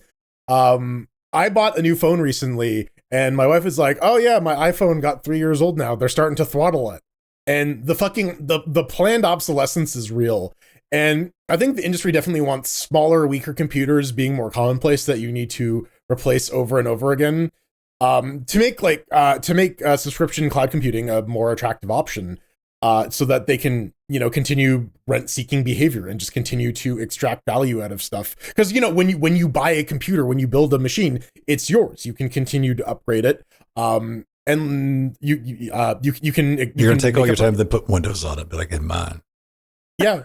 I bought a new phone recently, and my wife is like, oh yeah, my iPhone got 3 years old now. They're starting to throttle it. And the planned obsolescence is real. And I think the industry definitely wants smaller, weaker computers being more commonplace that you need to replace over and over again. to make subscription cloud computing a more attractive option, so that they can, continue rent-seeking behavior and just continue to extract value out of stuff. Because when you buy a computer, when you build a machine, it's yours. You can continue to upgrade it. And you can. You're gonna take all your time to put Windows on it, but I get mine. Yeah.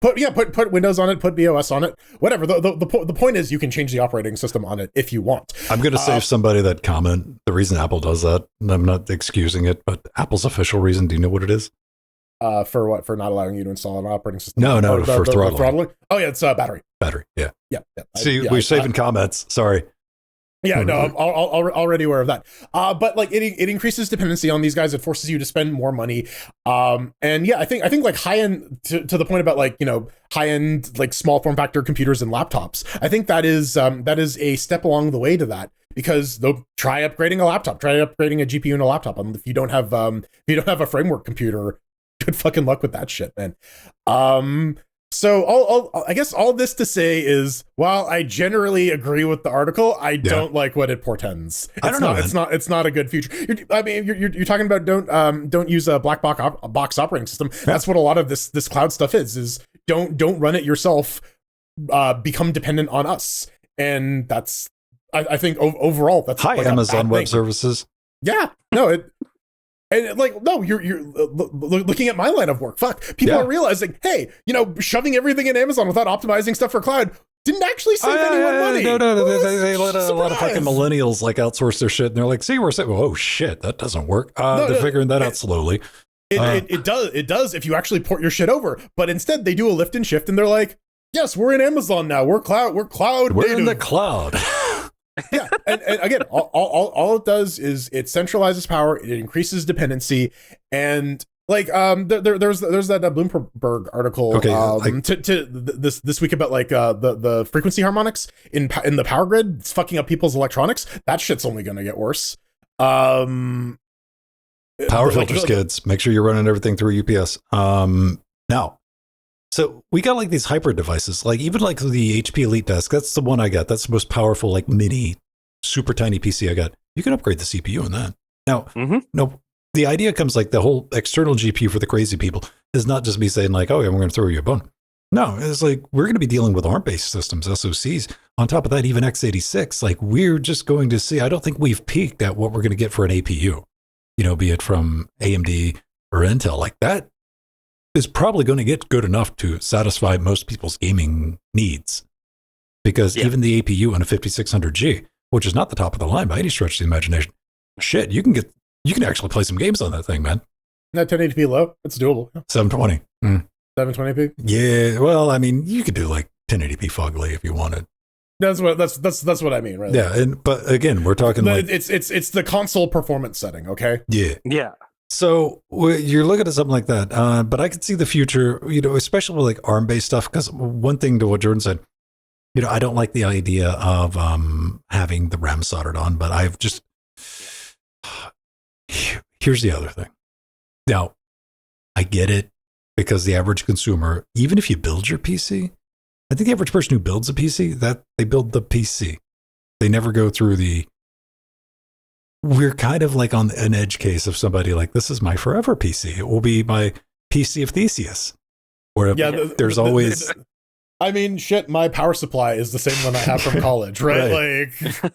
Put Windows on it, put BOS on it, whatever. The point is, you can change the operating system on it if you want. I'm going to save somebody that comment. The reason Apple does that, and I'm not excusing it, but Apple's official reason, do you know what it is? For what? For not allowing you to install an operating system? No, for throttling. Throttling? Oh yeah, it's battery. Battery, yeah. See, Yeah, we're saving comments. Sorry. Yeah, no, I'm already aware of that. But like it increases dependency on these guys. It forces you to spend more money. And yeah, I think like high end to the point about like, high end like small form factor computers and laptops. I think that is a step along the way to that, because they'll try upgrading a laptop, try upgrading a GPU in a laptop. And if you don't have a framework computer, good fucking luck with that shit, man. So I guess all this to say is, while I generally agree with the article, I don't like what it portends. It's not a good future. You're talking about don't use a black box operating system. That's what a lot of this cloud stuff is don't run it yourself. Become dependent on us, and that's I think overall that's like Amazon Web Services. Yeah, no. And like, no, you're looking at my line of work. Fuck, people are realizing, hey, shoving everything in Amazon without optimizing stuff for cloud didn't actually save anyone money. No, they let a lot of fucking millennials like outsource their shit, and they're like, see, we're saying, oh shit, that doesn't work. They're figuring that out slowly. It does if you actually port your shit over, but instead they do a lift and shift, and they're like, yes, we're in Amazon now. We're cloud. We're in the cloud. Yeah, and again, all it does is it centralizes power, it increases dependency, and like there's that Bloomberg article this week about like the frequency harmonics in the power grid. It's fucking up people's electronics. That shit's only gonna get worse. Power filters, kids. Make sure you're running everything through UPS. Now. So we got like these hybrid devices, like even like the HP Elite Desk. That's the one I got. That's the most powerful, like mini, super tiny PC I got. You can upgrade the CPU on that. Now, no, the idea comes like the whole external GPU for the crazy people is not just me saying like, oh yeah, we're going to throw you a bone. No, it's like we're going to be dealing with ARM-based systems, SoCs. On top of that, even x86. Like we're just going to see. I don't think we've peaked at what we're going to get for an APU. Be it from AMD or Intel, like that. Is probably going to get good enough to satisfy most people's gaming needs, because even the APU on a 5600G, which is not the top of the line by any stretch of the imagination, shit, you can actually play some games on that thing, man. Not 1080p low, it's doable. 720. 720p. Yeah, well, I mean, you could do like 1080p fugly if you wanted. That's what I mean, right? Yeah, but again, we're talking like it's the console performance setting, okay? Yeah. So you're looking at something like that, but I could see the future, especially with like ARM-based stuff. Because one thing to what Jordan said, I don't like the idea of having the RAM soldered on. But I've just here's the other thing. Now, I get it, because the average consumer, even if you build your PC, I think the average person who builds a PC, that they build the PC, they never go through the. We're kind of like on an edge case of somebody like, this is my forever PC. It will be my PC of Theseus. Or there's always. I mean, shit, my power supply is the same one I have from college, right? Like,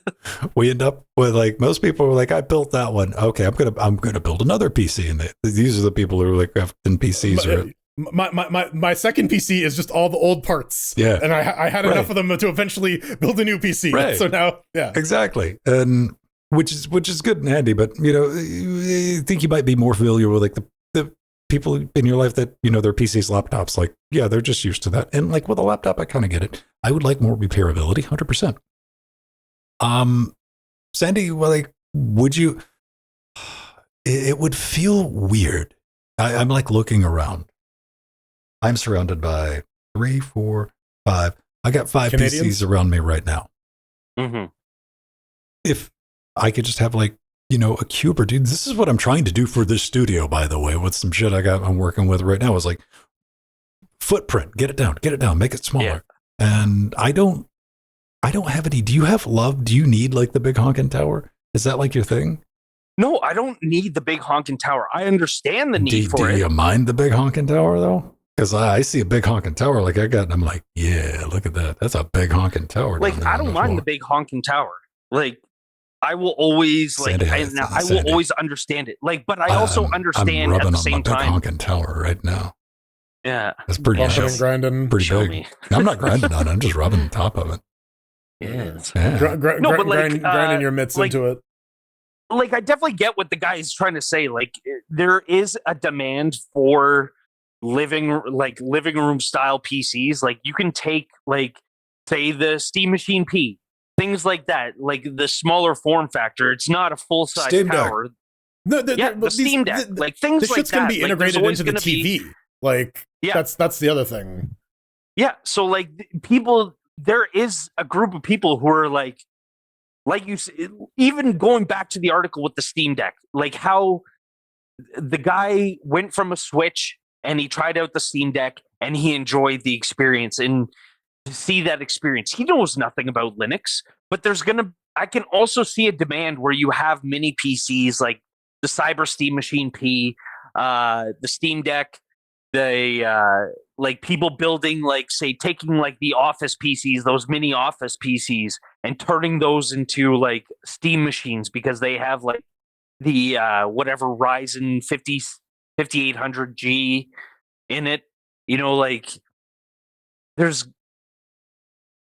we end up with like, most people are like, I built that one. Okay, I'm gonna build another PC, and these are the people who are like in PCs. My second PC is just all the old parts. Yeah, and I had enough of them to eventually build a new PC. Right. So now, exactly, and. Which is good and handy, but I think you might be more familiar with like the people in your life that their PCs, laptops, like they're just used to that. And like with a laptop, I kind of get it. I would like more repairability, 100%. Sandy, well, like, would you? It would feel weird. I'm like looking around. I'm surrounded by 3, 4, 5. I got 5 Canadians? PCs around me right now. Mm-hmm. If I could just have like, a cube or dude. This is what I'm trying to do for this studio, by the way, with some shit I'm working with right now is like footprint, get it down, make it smaller. Yeah. And I don't have any. Do you have love? Do you need like the big honking tower? Is that like your thing? No, I don't need the big honking tower. I understand the need for it. Do you mind the big honking tower though? Because I see a big honking tower like I got, and I'm like, yeah, look at that. That's a big honking tower. Like, I don't mind the big honking tower. Like, I will always I will always understand it. Like, but I also understand at the same time. Big honking tower right now. Yeah, that's pretty grinding. Pretty big. I'm not grinding on it. I'm just rubbing the top of it. Grinding your mitts into it. Like, I definitely get what the guy is trying to say. Like, there is a demand for living room style PCs. Like, you can take, like, say the Steam Machine P, things like that, like the smaller form factor. It's not a full size tower. The Steam Deck, like things like that. This shit's gonna be integrated into the TV. Like, that's the other thing. Yeah, so like there is a group of people who are like you, even going back to the article with the Steam Deck, like how the guy went from a Switch and he tried out the Steam Deck and he enjoyed the experience, and to see that experience, he knows nothing about Linux, but I can also see a demand where you have mini PCs like the Cyber Steam Machine P, the Steam Deck, like people building, like, say, taking like the office PCs, those mini office PCs, and turning those into like Steam machines because they have like the whatever Ryzen 5800G in it. You know, like there's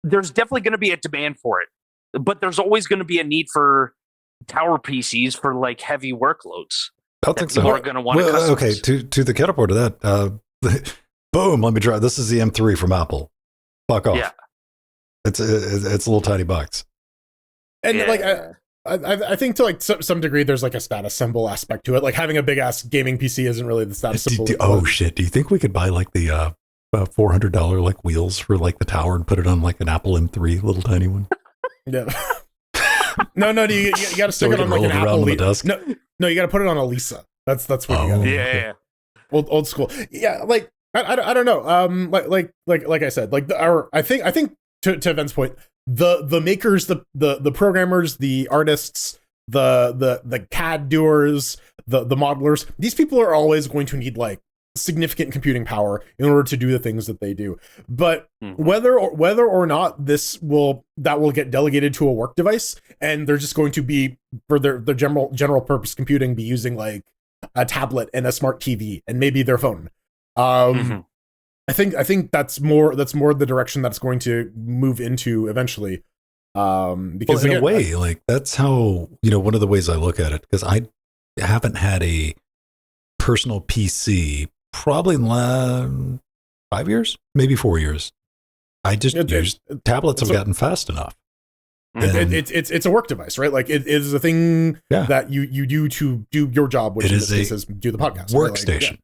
definitely going to be a demand for it, but there's always going to be a need for tower PCs for like heavy workloads. I don't think so. People are going to want to. Okay, to the counterpart of that, boom. Let me try. This is the M3 from Apple. Fuck off. Yeah, it's a little tiny box. And like I think to like some degree, there's like a status symbol aspect to it. Like having a big ass gaming PC isn't really the status symbol. Oh shit! Do you think we could buy like the $400 like wheels for like the tower and put it on like an Apple M3, little tiny one? Yeah. No, you got to stick it on like an Apple. No, you got to put it on a Lisa. That's what you got. Yeah. Old school. Yeah, like I don't know. Like I said, like I think to Ben's point, the makers, the programmers, the artists, the CAD doers, the modelers, these people are always going to need like significant computing power in order to do the things that they do. But whether or not that will get delegated to a work device, and they're just going to be for their general purpose computing, be using like a tablet and a smart TV and maybe their phone. I think that's more the direction that's going to move into eventually. Because in a way, like that's how, one of the ways I look at it, because I haven't had a personal PC probably in 5 years, maybe 4 years. I just used tablets have gotten fast enough. It's a work device, right? Like it is a thing that you do to do your job, which is do the podcast. Workstation.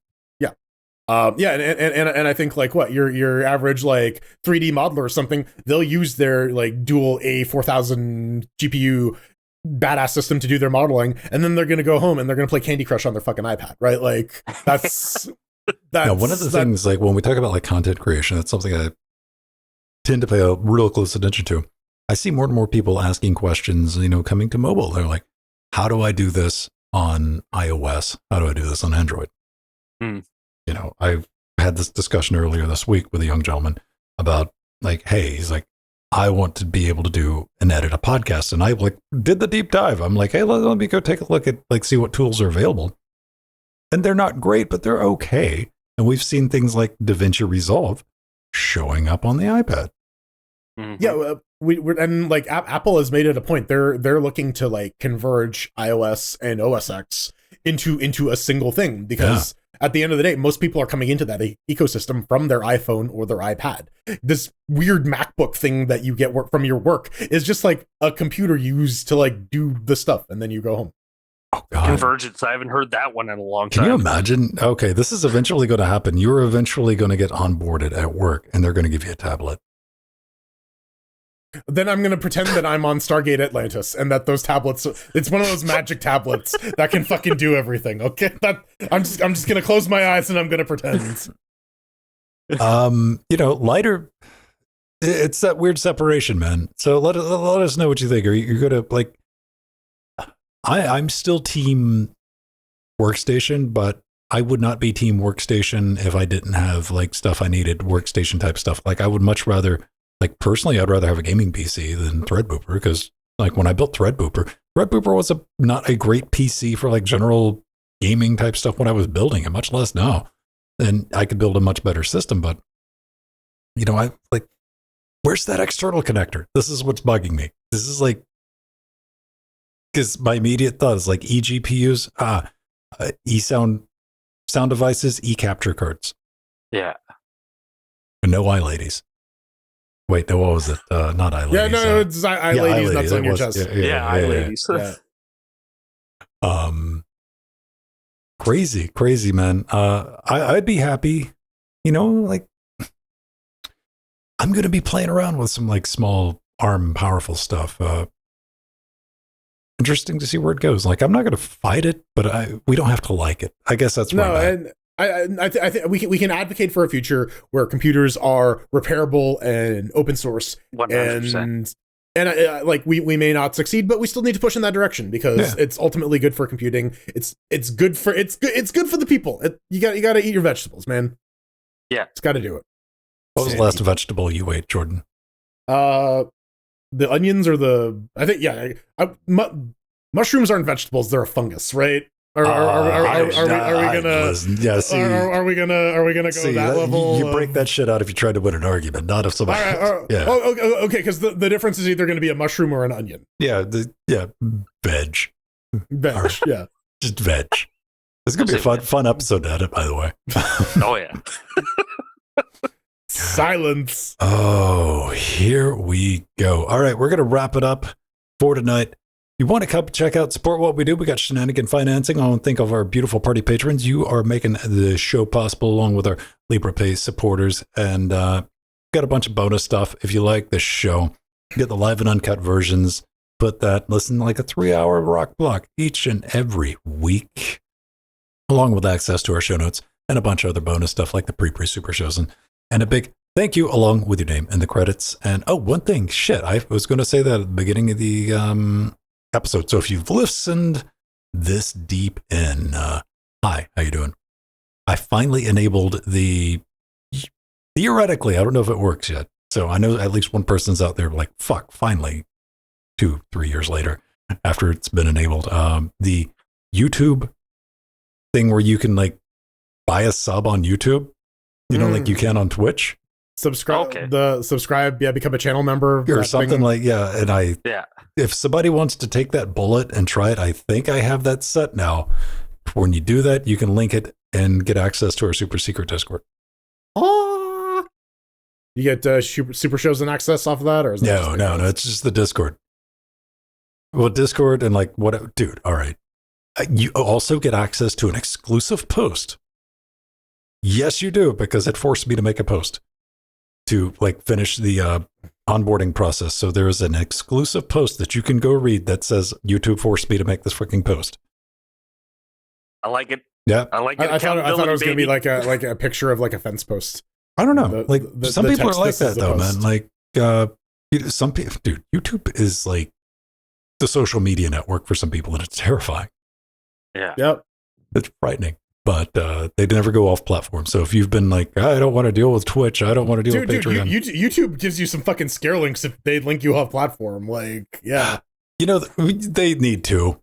Right? And I think like your average like 3D modeler or something, they'll use their like dual A4000 GPU badass system to do their modeling, and then they're gonna go home and they're gonna play Candy Crush on their fucking iPad, right? Like that's one of the things, like when we talk about like content creation, that's something I tend to pay a real close attention to. I see more and more people asking questions, coming to mobile. They're like, how do I do this on iOS? How do I do this on Android? I had this discussion earlier this week with a young gentleman about like, hey, he's like, I want to be able to do and edit a podcast. And I like did the deep dive. I'm like, hey, let me go take a look at like, see what tools are available. And they're not great, but they're okay. And we've seen things like DaVinci Resolve showing up on the iPad. Yeah, we're and like Apple has made it a point. They're looking to like converge iOS and OS X into a single thing, because at the end of the day, most people are coming into that ecosystem from their iPhone or their iPad. This weird MacBook thing that you get from your work is just like a computer used to like do the stuff, and then you go home. Oh, God. Convergence. I haven't heard that one in a long time. Can you imagine? Okay, this is eventually going to happen. You're eventually going to get onboarded at work, and they're going to give you a tablet. Then I'm going to pretend that I'm on Stargate Atlantis, and that those tablets, it's one of those magic tablets that can fucking do everything. Okay, I'm just going to close my eyes and I'm going to pretend. Lighter. It's that weird separation, man. So let us know what you think. Are you going to like? I'm still team workstation, but I would not be team workstation if I didn't have like stuff I needed, workstation type stuff. Like I would much rather, like personally, I'd rather have a gaming PC than Threadbooper, because like when I built Threadbooper was not a great PC for like general gaming type stuff when I was building it, much less now. And I could build a much better system, but you know, I like, where's that external connector? This is what's bugging me. This is like, because my immediate thought is like eGPUs, sound devices, capture cards. Yeah. And no iLadies. Wait, no, what was it? Not iLadies. Yeah, no, it's iLadies, nuts on your chest. Yeah, iLadies. Crazy, man. I'd be happy, you know, like I'm going to be playing around with some like small ARM powerful stuff. Interesting to see where it goes. Like, I'm not going to fight it, but we don't have to like it. I guess that's and I think we can advocate for a future where computers are repairable and open source. 100%. And like we may not succeed, but we still need to push in that direction because it's ultimately good for computing. It's good for the people. You got to eat your vegetables, man. Yeah, it's got to do it. What was the last vegetable you ate, Jordan? The onions or I think mushrooms aren't vegetables; they're a fungus, right? Are we gonna go that level? You break that shit out if you try to win an argument, not if somebody. Okay, because the difference is either going to be a mushroom or an onion. Veg. Yeah, just veg. It's gonna be a fun episode to edit, by the way. Oh yeah. Silence. Oh, here we go. All right, we're going to wrap it up for tonight. You want to come check out, support what we do. We got Shenanigan Financing. I want to think of our beautiful party patrons. You are making the show possible along with our LibrePay supporters. And got a bunch of bonus stuff. If you like this show, get the live and uncut versions. Listen like a 3-hour rock block each and every week, along with access to our show notes and a bunch of other bonus stuff like the pre-super shows. And a big thank you along with your name and the credits. And one thing, I was going to say that at the beginning of the episode. So if you've listened this deep in, hi, how you doing? I finally enabled theoretically, I don't know if it works yet. So I know at least one person's out there like, fuck, finally, 2-3 years later, after it's been enabled, the YouTube thing where you can like buy a sub on YouTube. You know, like you can on Twitch. Subscribe, become a channel member or something like, And if somebody wants to take that bullet and try it, I think I have that set now. When you do that, you can link it and get access to our super secret Discord. Oh, you get super shows and access off of that, or is that no, it's just the Discord. Well, Discord and like what, dude? All right, you also get access to an exclusive post. Yes, you do, because it forced me to make a post to like finish the onboarding process. So there is an exclusive post that you can go read that says YouTube forced me to make this freaking post. I like it. Yeah, I like it. I thought it was going to be like a picture of like a fence post. I don't know. Some people are like that though, man. Like some people, dude, YouTube is like the social media network for some people, and it's terrifying. Yeah. Yep. It's frightening. But they never go off platform. So if you've been like, I don't want to deal with Twitch, I don't want to deal with Patreon. YouTube gives you some fucking scare links if they link you off platform. Like, yeah. You know, they need to.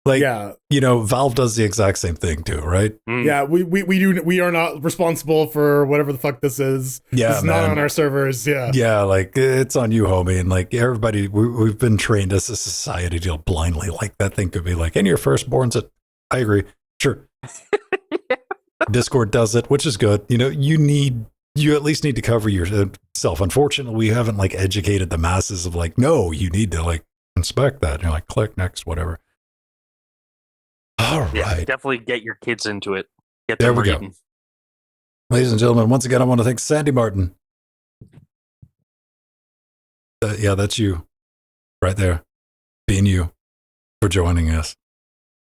Like, you know, Valve does the exact same thing too, right? Yeah, we are not responsible for whatever the fuck this is. Yeah, it's not on our servers. Yeah. Yeah, like it's on you, homie. And like everybody, we've been trained as a society to blindly like that thing could be like, and your firstborn's it. I agree. Sure. Discord does it, which is good. You know, you at least need to cover yourself. Unfortunately, we haven't like educated the masses of like, no, you need to like inspect that. And you're like, click next, whatever. All right. Definitely get your kids into it. There we go. Ladies and gentlemen, once again, I want to thank Sandy Martin. That's you right there, being you, for joining us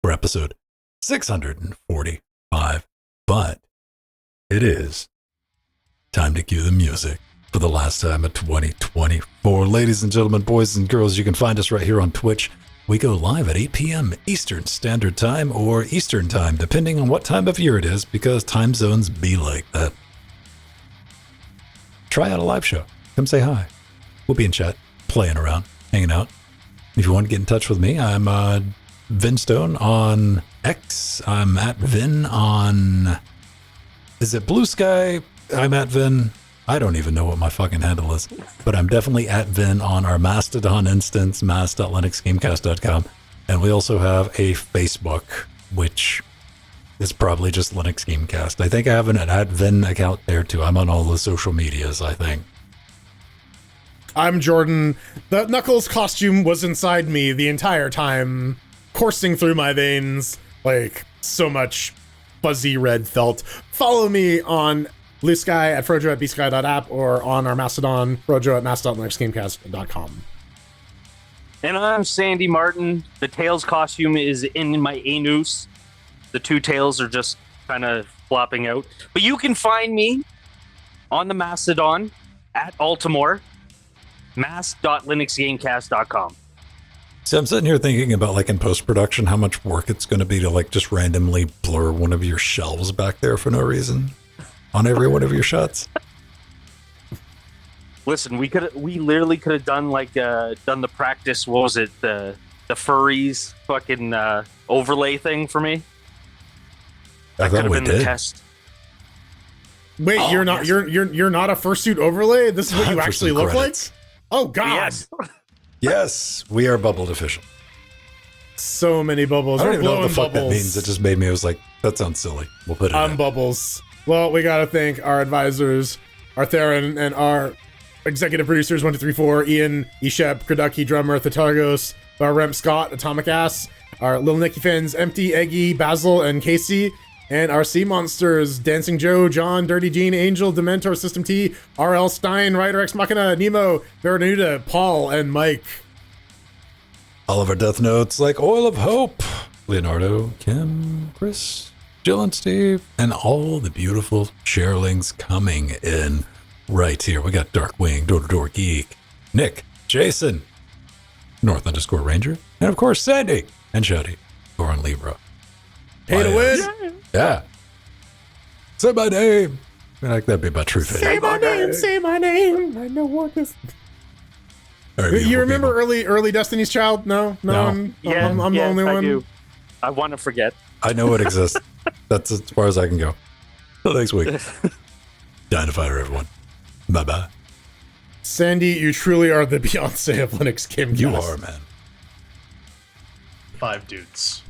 for episode 645. But it is time to cue the music for the last time of 2024. Ladies and gentlemen, boys and girls, you can find us right here on Twitch, We go live at 8 p.m. Eastern Standard Time or Eastern Time, depending on what time of year it is, because time zones be like that. Try out a live show. Come say hi. We'll be in chat, playing around, hanging out. If you want to get in touch with me, I'm Vinstone on X. I'm at Vin on... Is it Blue Sky? I'm at Vin. I don't even know what my fucking handle is, but I'm definitely at Vin on our Mastodon instance, mas.linuxgamecast.com. And we also have a Facebook, which is probably just Linux Gamecast. I think I have an at Vin account there too. I'm on all the social medias, I think. I'm Jordan. The Knuckles costume was inside me the entire time, coursing through my veins like so much fuzzy red felt. Follow me on Blue Sky at Frojo at bsky.app or on our Mastodon, Frojo at mas.linuxgamecast.com. And I'm Sandy Martin. The Tails costume is in my anus. The two tails are just kind of flopping out. But you can find me on the Mastodon at Altimore, mas.linuxgamecast.com. So I'm sitting here thinking about, like, in post-production, how much work it's going to be to, like, just randomly blur one of your shelves back there for no reason on every one of your shots. Listen, we literally could have done done the practice. What was it? The furries fucking overlay thing for me. That could have been the test. Wait, you're not a fursuit overlay? This is what you actually look like? Oh god. Yes. Yes, we are bubbled official. So many bubbles. I don't We're even know what the blowing fuck that bubbles. means. It just made me, I was like, that sounds silly. We'll put it in. Bubbles. Well, we gotta thank our advisors, our Theron, and our executive producers, 1234, Ian, Ishep, Kraducky, Drummer, Thatargos, our Remp Scott, Atomic Ass, our Little Nicky Fans, Empty, Eggy, Basil, and Casey, and our Sea Monsters, Dancing Joe, John, Dirty Gene, Angel, Dementor, System T, RL Stein, Ryder X Machina, Nemo, Veranuda, Paul, and Mike. All of our death notes, like Oil of Hope, Leonardo, Kim, Chris, Jill and Steve, and all the beautiful sharelings coming in right here. We got Darkwing, Door Geek, Nick, Jason, North_Ranger, and of course Sandy and Shuddy, Goran Libra. Pay to win. Yeah. Say my name. I like that'd be about truth. Say my name. Say my name. I know what this. Right, you remember early Destiny's Child? No. I'm the only one. I do. I want to forget. I know it exists. That's as far as I can go. Till next week. Dinofighter, everyone. Bye-bye. Sandy, you truly are the Beyonce of Linux Gamecast. You are, man. 5 dudes.